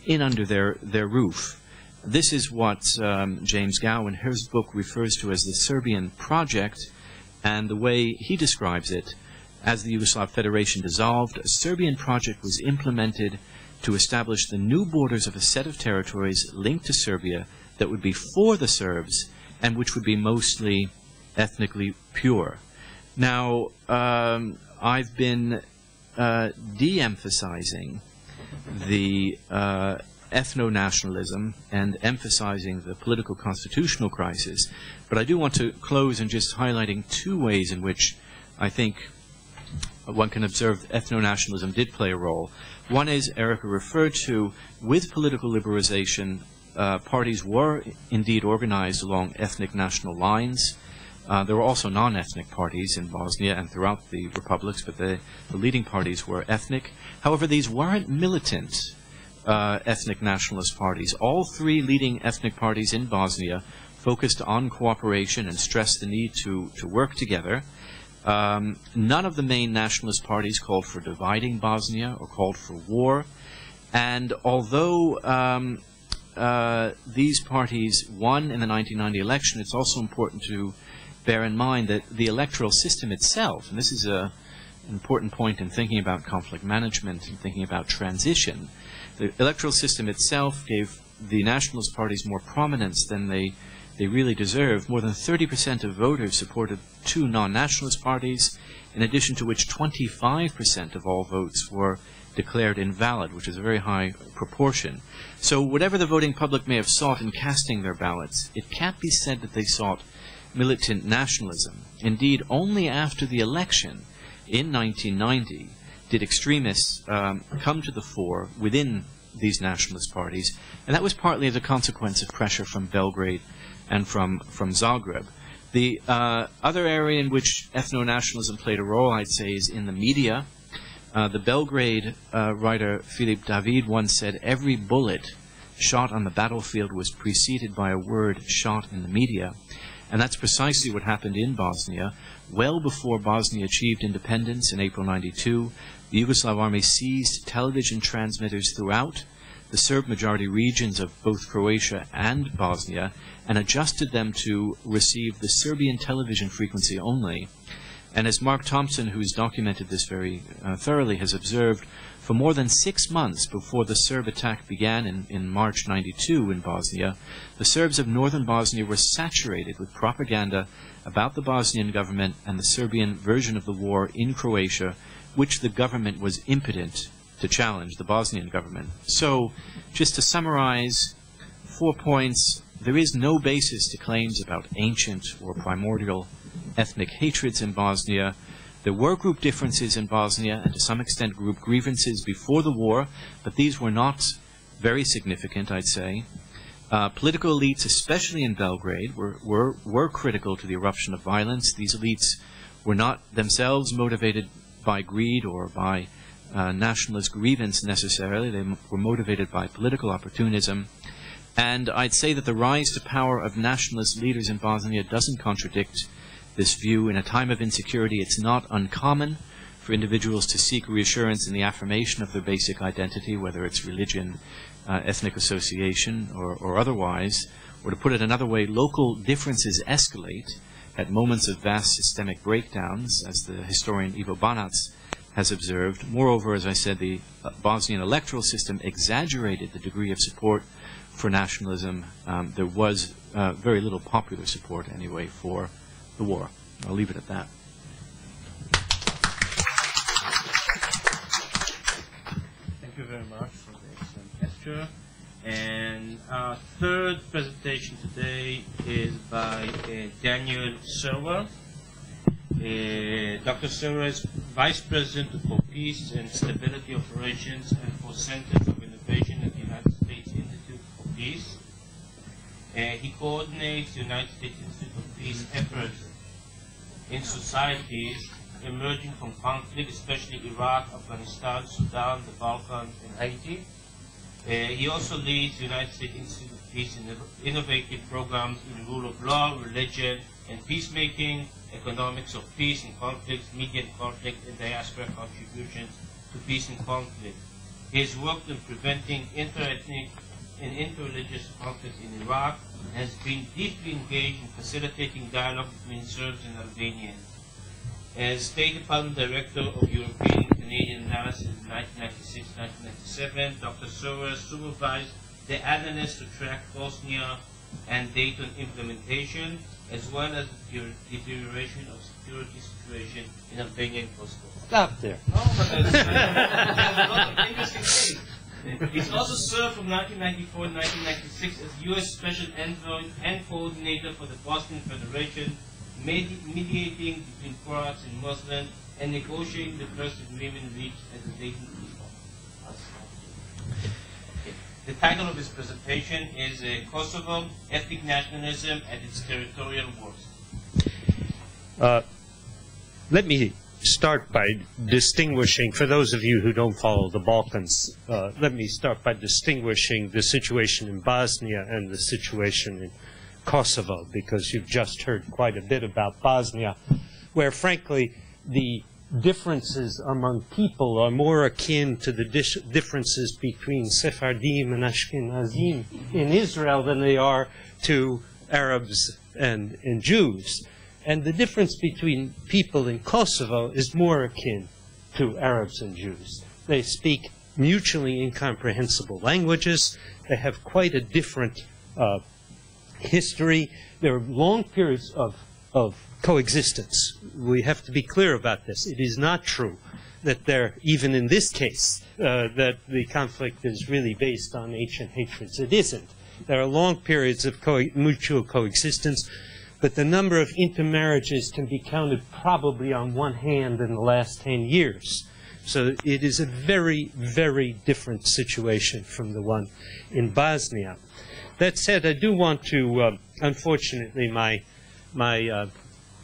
in under their roof. This is what James Gow in his book refers to as the Serbian project, and the way he describes it: as the Yugoslav Federation dissolved, a Serbian project was implemented to establish the new borders of a set of territories linked to Serbia that would be for the Serbs and which would be mostly ethnically pure. Now, I've been de-emphasizing the ethno-nationalism and emphasizing the political constitutional crisis, but I do want to close in just highlighting two ways in which I think one can observe ethno-nationalism did play a role. One is, Erika referred to, with political liberalization, parties were indeed organized along ethnic national lines. There were also non-ethnic parties in Bosnia and throughout the republics, but the leading parties were ethnic. However, these weren't militant ethnic nationalist parties. All three leading ethnic parties in Bosnia focused on cooperation and stressed the need to work together. None of the main nationalist parties called for dividing Bosnia or called for war. And although these parties won in the 1990 election, it's also important to bear in mind that the electoral system itself, and this is an important point in thinking about conflict management and thinking about transition, the electoral system itself gave the nationalist parties more prominence than they really deserved. More than 30% of voters supported two non-nationalist parties, in addition to which 25% of all votes were declared invalid, which is a very high proportion. So whatever the voting public may have sought in casting their ballots, it can't be said that they sought militant nationalism. Indeed, only after the election in 1990 did extremists come to the fore within these nationalist parties, and that was partly as a consequence of pressure from Belgrade and from Zagreb. The other area in which ethno-nationalism played a role, I'd say, is in the media. The Belgrade writer Filip David once said, "Every bullet shot on the battlefield was preceded by a word shot in the media." And that's precisely what happened in Bosnia. Well before Bosnia achieved independence in April '92, the Yugoslav army seized television transmitters throughout the the Serb-majority regions of both Croatia and Bosnia and adjusted them to receive the Serbian television frequency only. And as Mark Thompson, who's documented this very thoroughly, has observed, for more than 6 months before the Serb attack began in March '92 in Bosnia, the Serbs of northern Bosnia were saturated with propaganda about the Bosnian government and the Serbian version of the war in Croatia, which the government was impotent to challenge, the Bosnian government. So, just to summarize, 4 points. There is no basis to claims about ancient or primordial ethnic hatreds in Bosnia. There were group differences in Bosnia and to some extent group grievances before the war, but these were not very significant, I'd say. Political elites, especially in Belgrade, were critical to the eruption of violence. These elites were not themselves motivated by greed or by nationalist grievance necessarily. They were motivated by political opportunism. And I'd say that the rise to power of nationalist leaders in Bosnia doesn't contradict this view. In a time of insecurity, it's not uncommon for individuals to seek reassurance in the affirmation of their basic identity, whether it's religion, ethnic association, or otherwise. Or to put it another way, local differences escalate at moments of vast systemic breakdowns, as the historian Ivo Banac has observed. Moreover, as I said, the Bosnian electoral system exaggerated the degree of support for nationalism. There was very little popular support, anyway, for the war. I'll leave it at that. Thank you very much for the excellent lecture. And our third presentation today is by Daniel Silva. Dr. Serwer is Vice President for Peace and Stability Operations and for Centers of Innovation at the United States Institute for Peace. He coordinates the United States Institute of Peace efforts in societies emerging from conflict, especially Iraq, Afghanistan, Sudan, the Balkans, and Haiti. He also leads the United States Institute of Peace in innovative programs in rule of law, religion, and peacemaking, economics of peace and conflicts, median conflict, and diaspora contributions to peace and conflict. He has worked in preventing inter-ethnic and inter-religious conflicts in Iraq and has been deeply engaged in facilitating dialogue between Serbs and Albanians. As State Department Director of European and Canadian Analysis in 1996-1997, Dr. Serwer supervised the analysts to track Bosnia and Dayton implementation, as well as the deterioration of security situation in Albania and Kosovo. Stop there. No, but there's a lot of interesting things. He's also served from 1994 to 1996 as U.S. Special Envoy and Coordinator for the Bosnian Federation, mediating between Croats and Muslims, and negotiating the first agreement reached at the Dayton Peace Conference. The title of his presentation is Kosovo, Ethnic Nationalism and its Territorial Wars. Let me start by distinguishing, for those of you who don't follow the Balkans, let me start by distinguishing the situation in Bosnia and the situation in Kosovo, because you've just heard quite a bit about Bosnia, where frankly the differences among people are more akin to the differences between Sephardim and Ashkenazim in Israel than they are to Arabs and Jews. And the difference between people in Kosovo is more akin to Arabs and Jews. They speak mutually incomprehensible languages. They have quite a different history. There are long periods of coexistence. We have to be clear about this. It is not true that there, even in this case, that the conflict is really based on ancient hatreds. It isn't. There are long periods of mutual coexistence, but the number of intermarriages can be counted probably on one hand in the last 10 years. So it is a very, very different situation from the one in Bosnia. That said, I do want to, unfortunately, my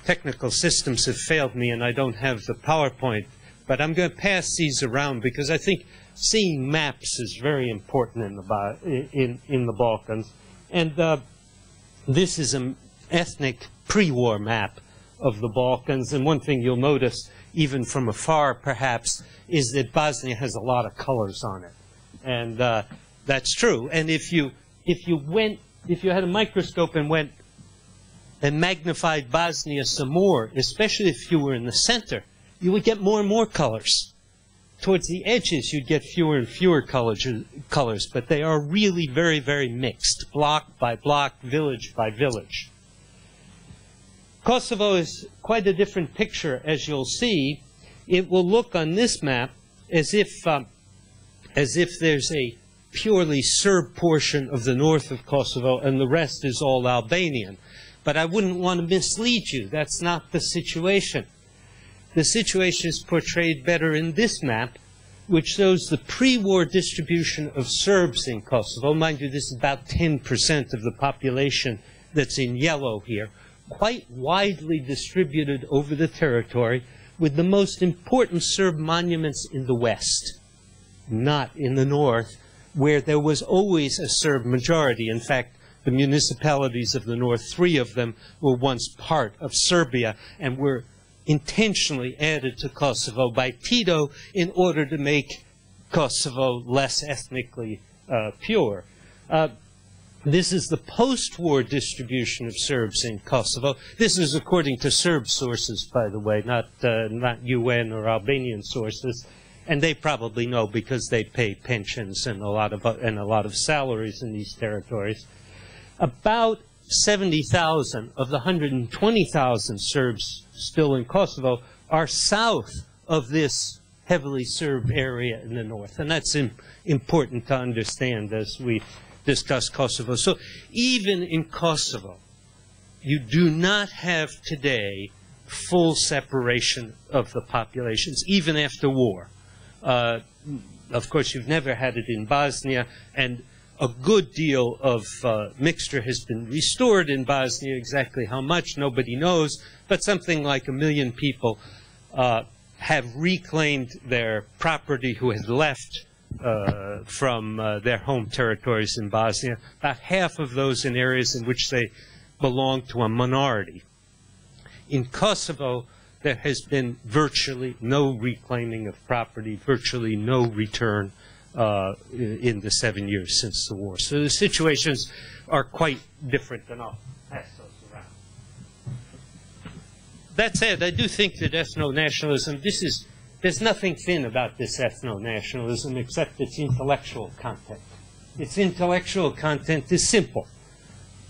technical systems have failed me and I don't have the PowerPoint, but I'm going to pass these around because I think seeing maps is very important in the Balkans. And this is an ethnic pre-war map of the Balkans, and one thing you'll notice, even from afar perhaps, is that Bosnia has a lot of colors on it. And That's true. And if you had a microscope and went and magnified Bosnia some more, especially if you were in the center, you would get more and more colors. Towards the edges, you'd get fewer and fewer colors, but they are really very, very mixed, block by block, village by village. Kosovo is quite a different picture, as you'll see. It will look on this map as if there's a purely Serb portion of the north of Kosovo and the rest is all Albanian. But I wouldn't want to mislead you. That's not the situation. The situation is portrayed better in this map, which shows the pre-war distribution of Serbs in Kosovo. Mind you, this is about 10% of the population that's in yellow here. Quite widely distributed over the territory, with the most important Serb monuments in the west, not in the north, where there was always a Serb majority. In fact, the municipalities of the north, 3 of them, were once part of Serbia and were intentionally added to Kosovo by Tito in order to make Kosovo less ethnically pure. This is the post-war distribution of Serbs in Kosovo. This is according to Serb sources, by the way, not UN or Albanian sources, and they probably know because they pay pensions and a lot of salaries in these territories. About 70,000 of the 120,000 Serbs still in Kosovo are south of this heavily Serb area in the north, and that's important to understand as we discuss Kosovo. So even in Kosovo, you do not have today full separation of the populations, even after war. Of course, you've never had it in Bosnia, and a good deal of mixture has been restored in Bosnia. Exactly how much, nobody knows, but something like 1 million people have reclaimed their property who had left from their home territories in Bosnia, about half of those in areas in which they belong to a minority. In Kosovo, there has been virtually no reclaiming of property, virtually no return in the 7 years since the war. So the situations are quite different, and I'll pass those around. That said, I do think that ethno-nationalism, there's nothing thin about this ethno-nationalism except its intellectual content. Its intellectual content is simple.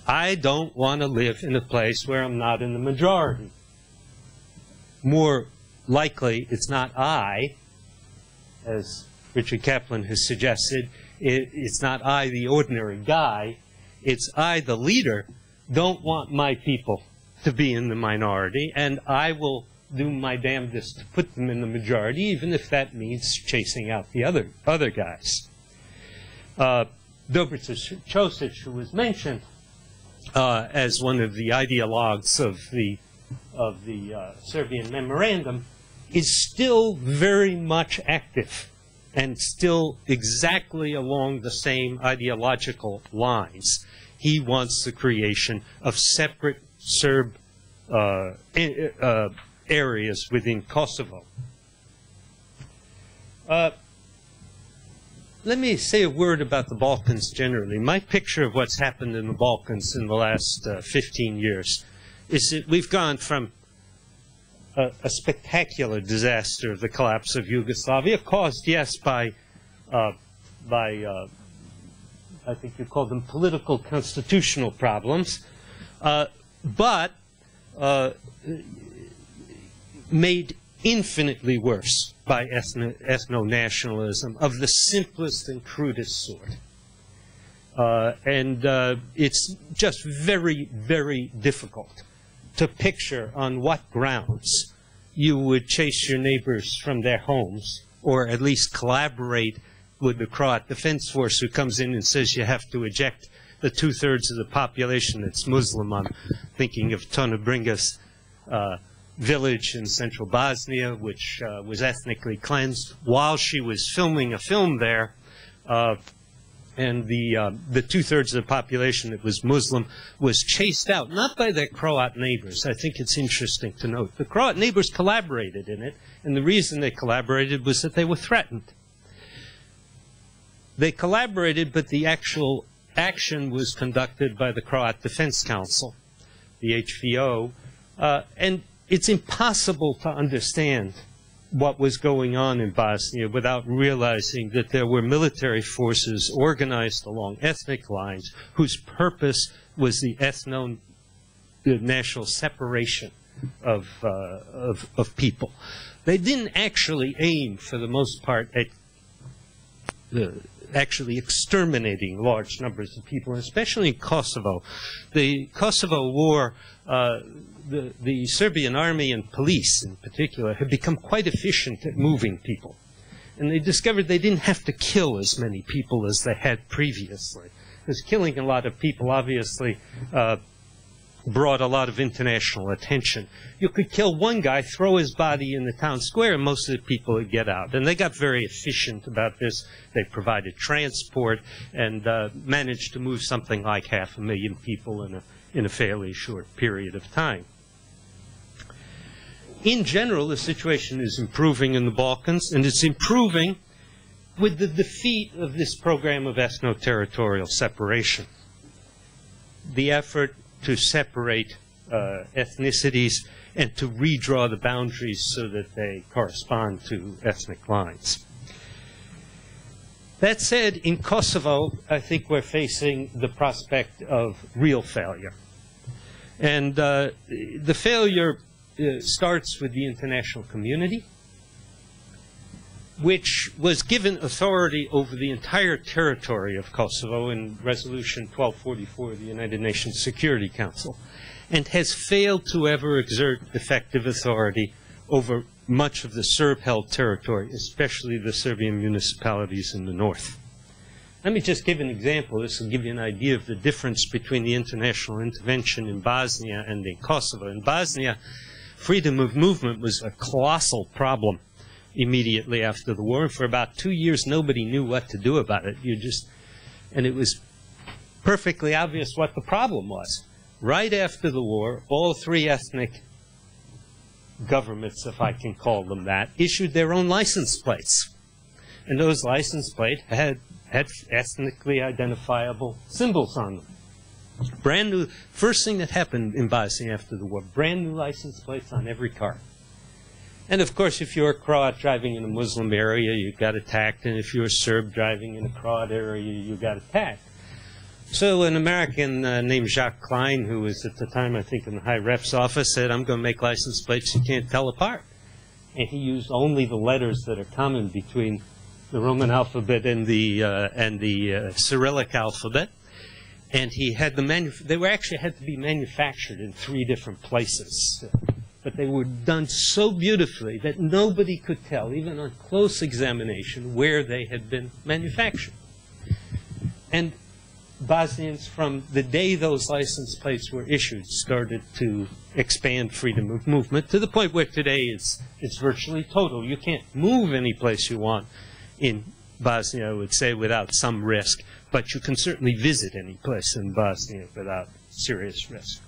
I don't want to live in a place where I'm not in the majority. More likely, it's not I, as Richard Kaplan has suggested, it's not I, the ordinary guy, it's I, the leader, don't want my people to be in the minority, and I will do my damnedest to put them in the majority, even if that means chasing out the other guys. Dobrica Ćosić, who was mentioned as one of the ideologues of the Serbian memorandum, is still very much active and still exactly along the same ideological lines. He wants the creation of separate Serb areas within Kosovo. Let me say a word about the Balkans generally. My picture of what's happened in the Balkans in the last 15 years is that we've gone from a spectacular disaster, the collapse of Yugoslavia, caused, yes, by I think you call them political constitutional problems, but made infinitely worse by ethno-nationalism of the simplest and crudest sort. It's just very, very difficult to picture on what grounds you would chase your neighbors from their homes, or at least collaborate with the Croat Defense Force who comes in and says you have to eject the 2/3 of the population that's Muslim. I'm thinking of Tonabringa's village in central Bosnia, which was ethnically cleansed while she was filming a film there. And the 2/3 of the population that was Muslim was chased out, not by their Croat neighbors. I think it's interesting to note. The Croat neighbors collaborated in it, and the reason they collaborated was that they were threatened. They collaborated, but the actual action was conducted by the Croat Defense Council, the HVO, and it's impossible to understand what was going on in Bosnia without realizing that there were military forces organized along ethnic lines whose purpose was the national separation of people. They didn't actually aim, for the most part, at actually exterminating large numbers of people, especially in Kosovo. The Kosovo War, the Serbian army and police in particular had become quite efficient at moving people. And they discovered they didn't have to kill as many people as they had previously. Because killing a lot of people obviously brought a lot of international attention. You could kill one guy, throw his body in the town square, and most of the people would get out. And they got very efficient about this. They provided transport and managed to move something like 500,000 people in a fairly short period of time. In general, the situation is improving in the Balkans, and it's improving with the defeat of this program of ethno-territorial separation. The effort to separate ethnicities and to redraw the boundaries so that they correspond to ethnic lines. That said, in Kosovo, I think we're facing the prospect of real failure. And the failure starts with the international community, which was given authority over the entire territory of Kosovo in Resolution 1244 of the United Nations Security Council, and has failed to ever exert effective authority over much of the Serb-held territory, especially the Serbian municipalities in the north. Let me just give an example. This will give you an idea of the difference between the international intervention in Bosnia and in Kosovo. In Bosnia, freedom of movement was a colossal problem immediately after the war. And for about 2 years, nobody knew what to do about it. And it was perfectly obvious what the problem was. Right after the war, all three ethnic governments, if I can call them that, issued their own license plates. And those license plates had ethnically identifiable symbols on them. Brand new, first thing that happened in Bosnia after the war, brand new license plates on every car. And of course, if you're a Croat driving in a Muslim area, you got attacked. And if you're a Serb driving in a Croat area, you got attacked. So an American named Jacques Klein, who was at the time, I think, in the High Rep's office, said, I'm going to make license plates you can't tell apart. And he used only the letters that are common between the Roman alphabet and the Cyrillic alphabet. And he had they were actually had to be manufactured in 3 different places. But they were done so beautifully that nobody could tell, even on close examination, where they had been manufactured. And Bosnians, from the day those license plates were issued, started to expand freedom of movement to the point where today it's virtually total. You can't move any place you want in Bosnia, I would say, without some risk. But you can certainly visit any place in Bosnia without serious risk.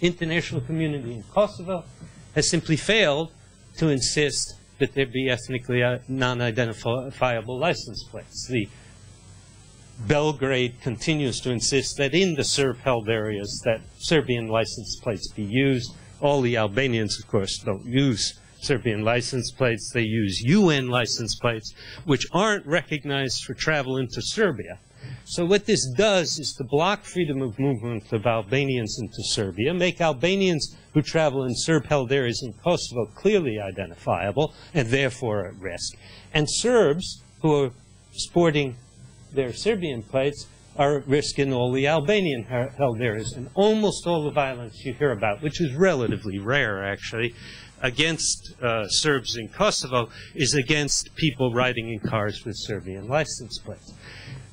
International community in Kosovo has simply failed to insist that there be ethnically non-identifiable license plates. The Belgrade continues to insist that in the Serb-held areas that Serbian license plates be used. All the Albanians, of course, don't use Serbian license plates. They use UN license plates, which aren't recognized for travel into Serbia. So what this does is to block freedom of movement of Albanians into Serbia, make Albanians who travel in Serb-held areas in Kosovo clearly identifiable and therefore at risk. And Serbs who are sporting their Serbian plates are at risk in all the Albanian-held areas. And almost all the violence you hear about, which is relatively rare actually, against Serbs in Kosovo is against people riding in cars with Serbian license plates.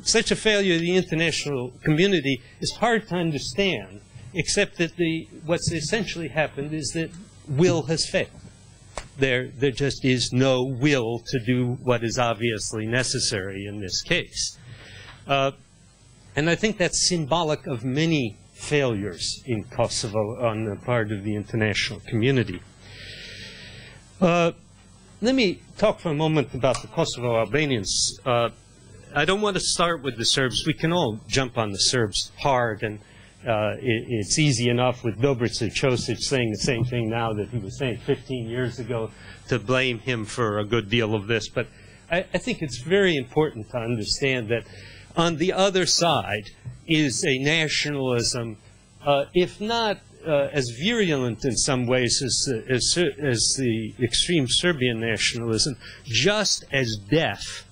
Such a failure of the international community is hard to understand, except that what's essentially happened is that will has failed. There just is no will to do what is obviously necessary in this case. And I think that's symbolic of many failures in Kosovo on the part of the international community. Let me talk for a moment about the Kosovo Albanians. I don't want to start with the Serbs. We can all jump on the Serbs hard, and it's easy enough with Dobrica Ćosić saying the same thing now that he was saying 15 years ago to blame him for a good deal of this. But I think it's very important to understand that on the other side is a nationalism, if not as virulent in some ways as the extreme Serbian nationalism, just as deaf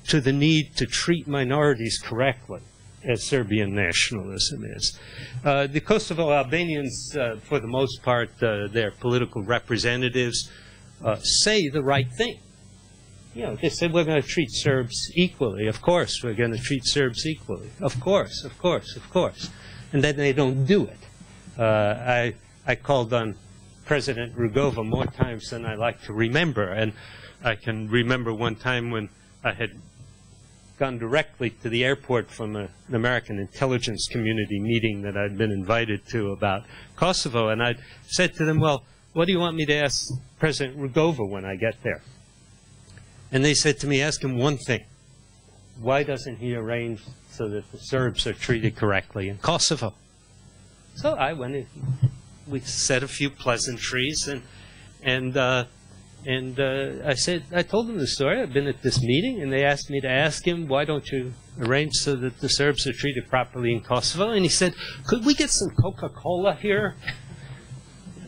to the need to treat minorities correctly as Serbian nationalism is. The Kosovo Albanians, for the most part, their political representatives, say the right thing. You know, they said, we're going to treat Serbs equally. Of course, we're going to treat Serbs equally. Of course, of course, of course. And then they don't do it. I called on President Rugova more times than I like to remember. And I can remember one time when I had gone directly to the airport from an American intelligence community meeting that I'd been invited to about Kosovo. And I said to them, well, what do you want me to ask President Rugova when I get there? And they said to me, ask him one thing. Why doesn't he arrange so that the Serbs are treated correctly in Kosovo? So I went in. We said a few pleasantries, and I said, I told them the story. I've been at this meeting, and they asked me to ask him, why don't you arrange so that the Serbs are treated properly in Kosovo? And he said, could we get some Coca-Cola here?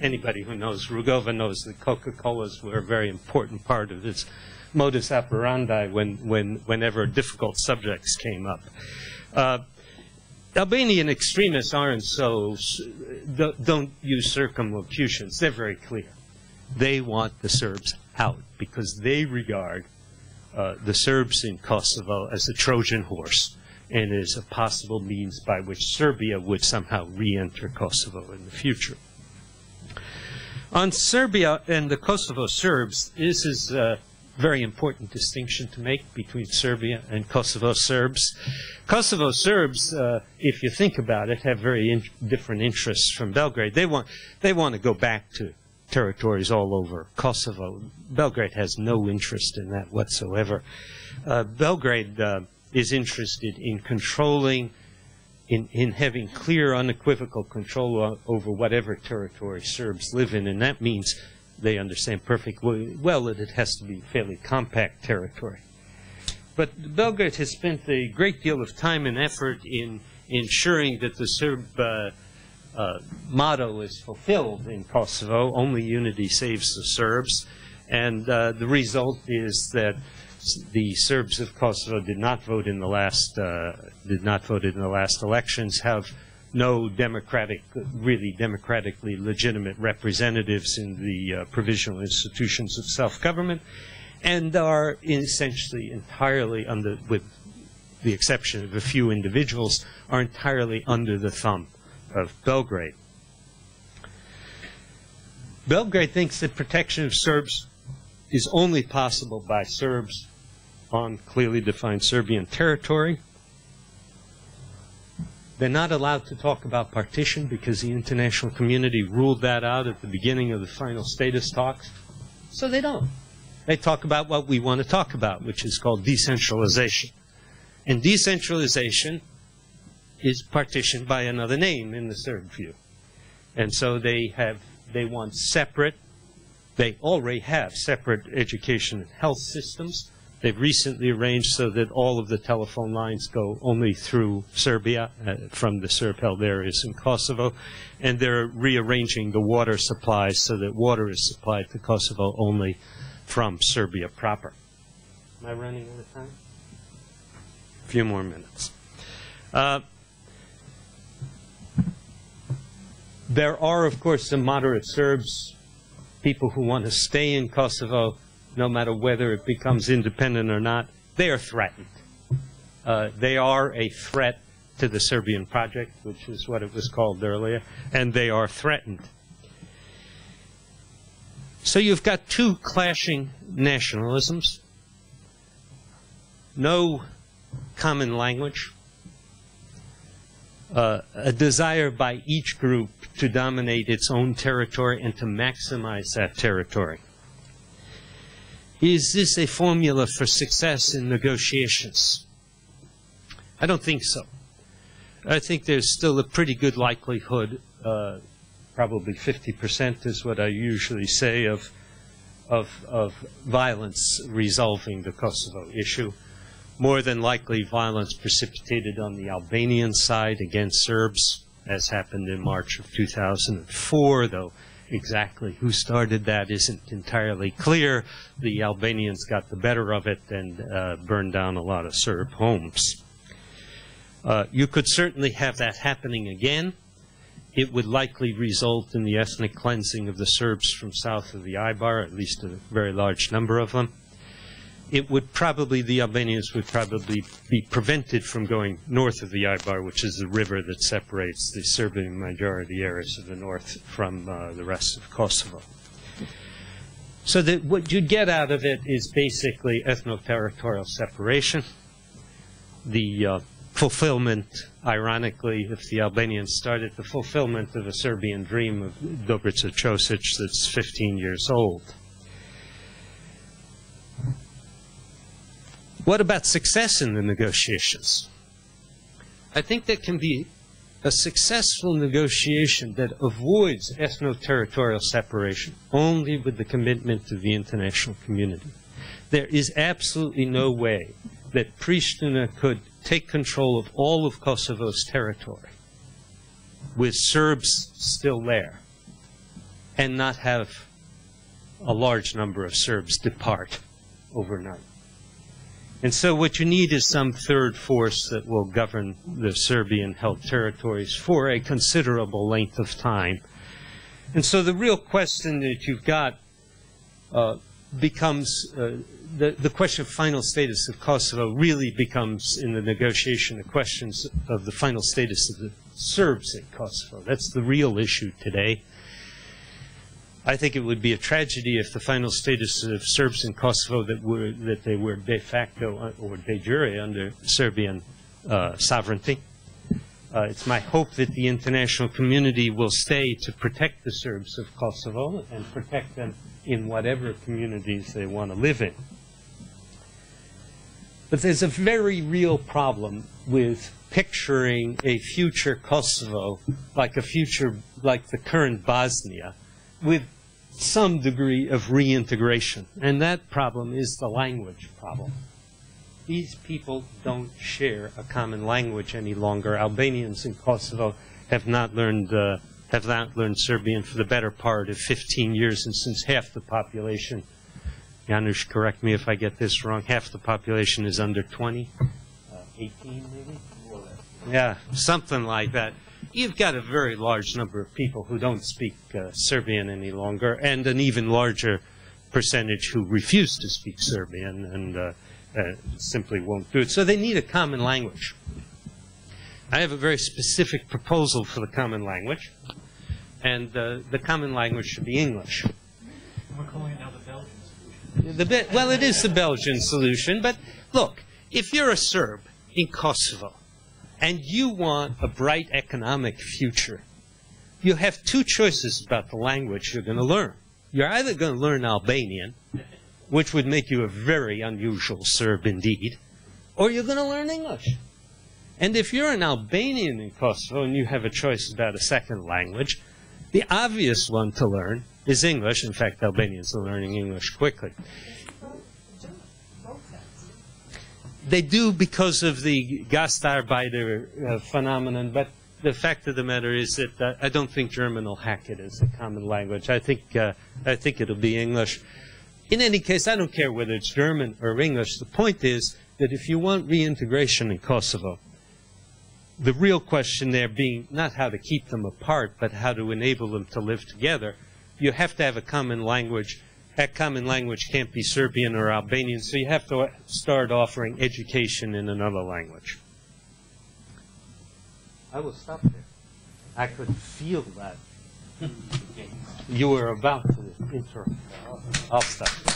Anybody who knows Rugova knows that Coca-Colas were a very important part of his modus operandi whenever difficult subjects came up. Albanian extremists aren't so, don't use circumlocutions. They're very clear. They want the Serbs out because they regard the Serbs in Kosovo as a Trojan horse and as a possible means by which Serbia would somehow re-enter Kosovo in the future. On Serbia and the Kosovo Serbs, this is a very important distinction to make between Serbia and Kosovo Serbs. Kosovo Serbs, if you think about it, have very different interests from Belgrade. They want to go back to territories all over Kosovo. Belgrade has no interest in that whatsoever. Belgrade is interested in controlling, in having clear, unequivocal control over whatever territory Serbs live in, and that means they understand perfectly well that it has to be fairly compact territory. But Belgrade has spent a great deal of time and effort in ensuring that the Serb motto is fulfilled in Kosovo. Only unity saves the Serbs. And the result is that the Serbs of Kosovo did not vote in the last elections, have no really democratically legitimate representatives in the provisional institutions of self-government, and are essentially entirely under, with the exception of a few individuals, are entirely under the thumb of Belgrade. Belgrade thinks that protection of Serbs is only possible by Serbs on clearly defined Serbian territory. They're not allowed to talk about partition because the international community ruled that out at the beginning of the final status talks. So they don't. They talk about what we want to talk about, which is called decentralization. And decentralization is partitioned by another name in the Serb view. And so they want separate, they already have separate education and health systems. They've recently arranged so that all of the telephone lines go only through Serbia, from the Serb-held areas in Kosovo. And they're rearranging the water supplies so that water is supplied to Kosovo only from Serbia proper. Am I running out of time? A few more minutes. There are, of course, some moderate Serbs, people who want to stay in Kosovo, no matter whether it becomes independent or not. They are threatened. They are a threat to the Serbian project, which is what it was called earlier, and they are threatened. So you've got two clashing nationalisms, no common language, a desire by each group to dominate its own territory and to maximize that territory. Is this a formula for success in negotiations? I don't think so. I think there's still a pretty good likelihood, probably 50% is what I usually say, of violence resolving the Kosovo issue. More than likely violence precipitated on the Albanian side against Serbs, as happened in March of 2004, though exactly who started that isn't entirely clear. The Albanians got the better of it and burned down a lot of Serb homes. You could certainly have that happening again. It would likely result in the ethnic cleansing of the Serbs from south of the Ibar, at least a very large number of them. It would probably, the Albanians would probably be prevented from going north of the Ibar, which is the river that separates the Serbian majority areas of the north from the rest of Kosovo. So that what you'd get out of it is basically ethno-territorial separation. The fulfillment, ironically, if the Albanians started, the fulfillment of a Serbian dream of Dobrica Ćosić that's 15 years old. What about success in the negotiations? I think there can be a successful negotiation that avoids ethno-territorial separation only with the commitment of the international community. There is absolutely no way that Pristina could take control of all of Kosovo's territory with Serbs still there and not have a large number of Serbs depart overnight. And so what you need is some third force that will govern the Serbian-held territories for a considerable length of time. And so the real question that you've got becomes, the question of final status of Kosovo really becomes, in the negotiation, the questions of the final status of the Serbs in Kosovo. That's the real issue today. I think it would be a tragedy if the final status of Serbs in Kosovo that they were de facto or de jure under Serbian sovereignty. It's my hope that the international community will stay to protect the Serbs of Kosovo and protect them in whatever communities they want to live in. But there's a very real problem with picturing a future Kosovo like the current Bosnia, with some degree of reintegration. And that problem is the language problem. These people don't share a common language any longer. Albanians in Kosovo have not learned Serbian for the better part of 15 years, and since half the population, Janusz, correct me if I get this wrong, half the population is under 20, 18 maybe? Yeah, something like that. You've got a very large number of people who don't speak Serbian any longer, and an even larger percentage who refuse to speak Serbian and simply won't do it. So they need a common language. I have a very specific proposal for the common language, and the common language should be English. We're calling it now the Belgian solution. Well, it is the Belgian solution, but look, if you're a Serb in Kosovo, and you want a bright economic future, you have two choices about the language you're going to learn. You're either going to learn Albanian, which would make you a very unusual Serb indeed, or you're going to learn English. And if you're an Albanian in Kosovo and you have a choice about a second language, the obvious one to learn is English. In fact, Albanians are learning English quickly. They do because of the Gastarbeiter phenomenon, but the fact of the matter is that I don't think German will hack it as a common language. I think it'll be English. In any case, I don't care whether it's German or English. The point is that if you want reintegration in Kosovo, the real question there being not how to keep them apart, but how to enable them to live together, you have to have a common language. That common language can't be Serbian or Albanian, so you have to start offering education in another language. I will stop there. I could feel that. You were about to interrupt. I'll stop there.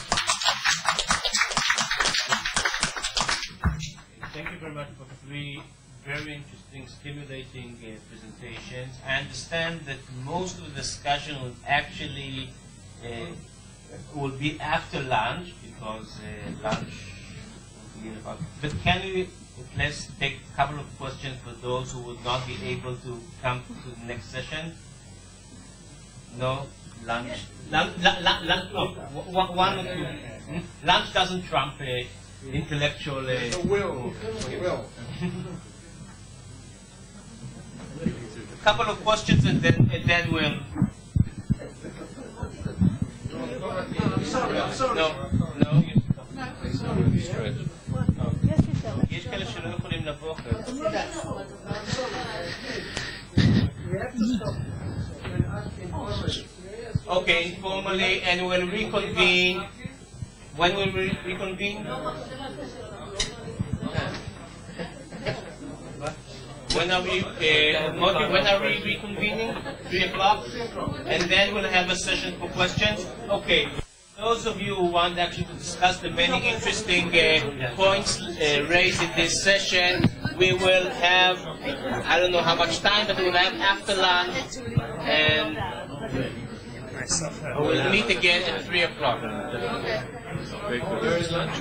Thank you very much for three very interesting, stimulating presentations. I understand that most of the discussion was actually will be after lunch, because lunch will be about. But can we let's take a couple of questions for those who would not be able to come to the next session? No? Lunch? Lunch, one or two. Lunch doesn't trump intellectual... It's a will. A couple of questions and then we'll... No. יש כאלה שלא יכולים לבוא. Okay, informally, and we'll reconvene. When will we reconvene? When are we reconvening? 3 o'clock? And then we'll have a session for questions? Okay. Those of you who want actually to discuss the many interesting points raised in this session, we will have, I don't know how much time, but we will have after lunch, and we'll meet again at 3 o'clock. Where is lunch?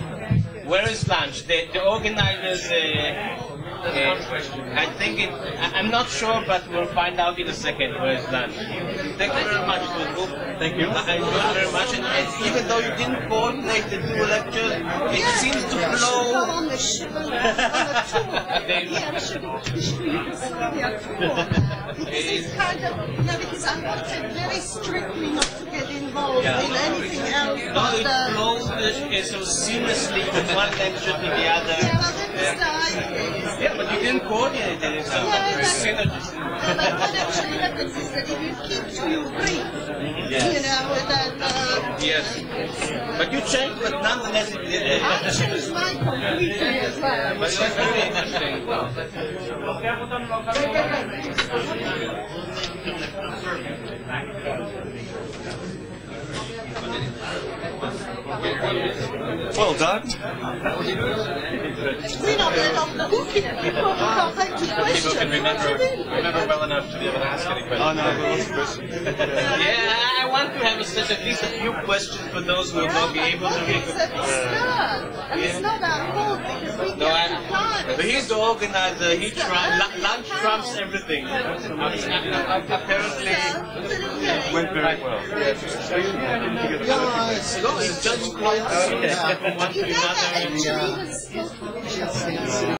Where is lunch? The organizers, I think I'm not sure, but we'll find out in a second where is lunch. Thank you very much, Group. Thank you. I enjoyed very much, and even though you didn't coordinate the 2 lectures, it seems to flow. On the Yugoslavia tour. This is kind of, because I wanted very strictly not to get involved in anything else. No, it flows so seamlessly from one lecture to the other. Yeah, but you didn't coordinate it, so synergy. But what actually happens is that if you keep to your brief, Yes. But you changed, but nonetheless it did. I changed mine completely as well. But that's very interesting. Well done. We're not let off the hook here. People who can't take two questions. Remember well enough to be able to ask any questions. Oh, no, Yeah, I want to have at least a few questions for those who will not be able to read. And it's not our fault because we can't apply. But he's the organizer. Lunch trumps everything. Apparently, went very well. no, it's just close from one to another. Actually,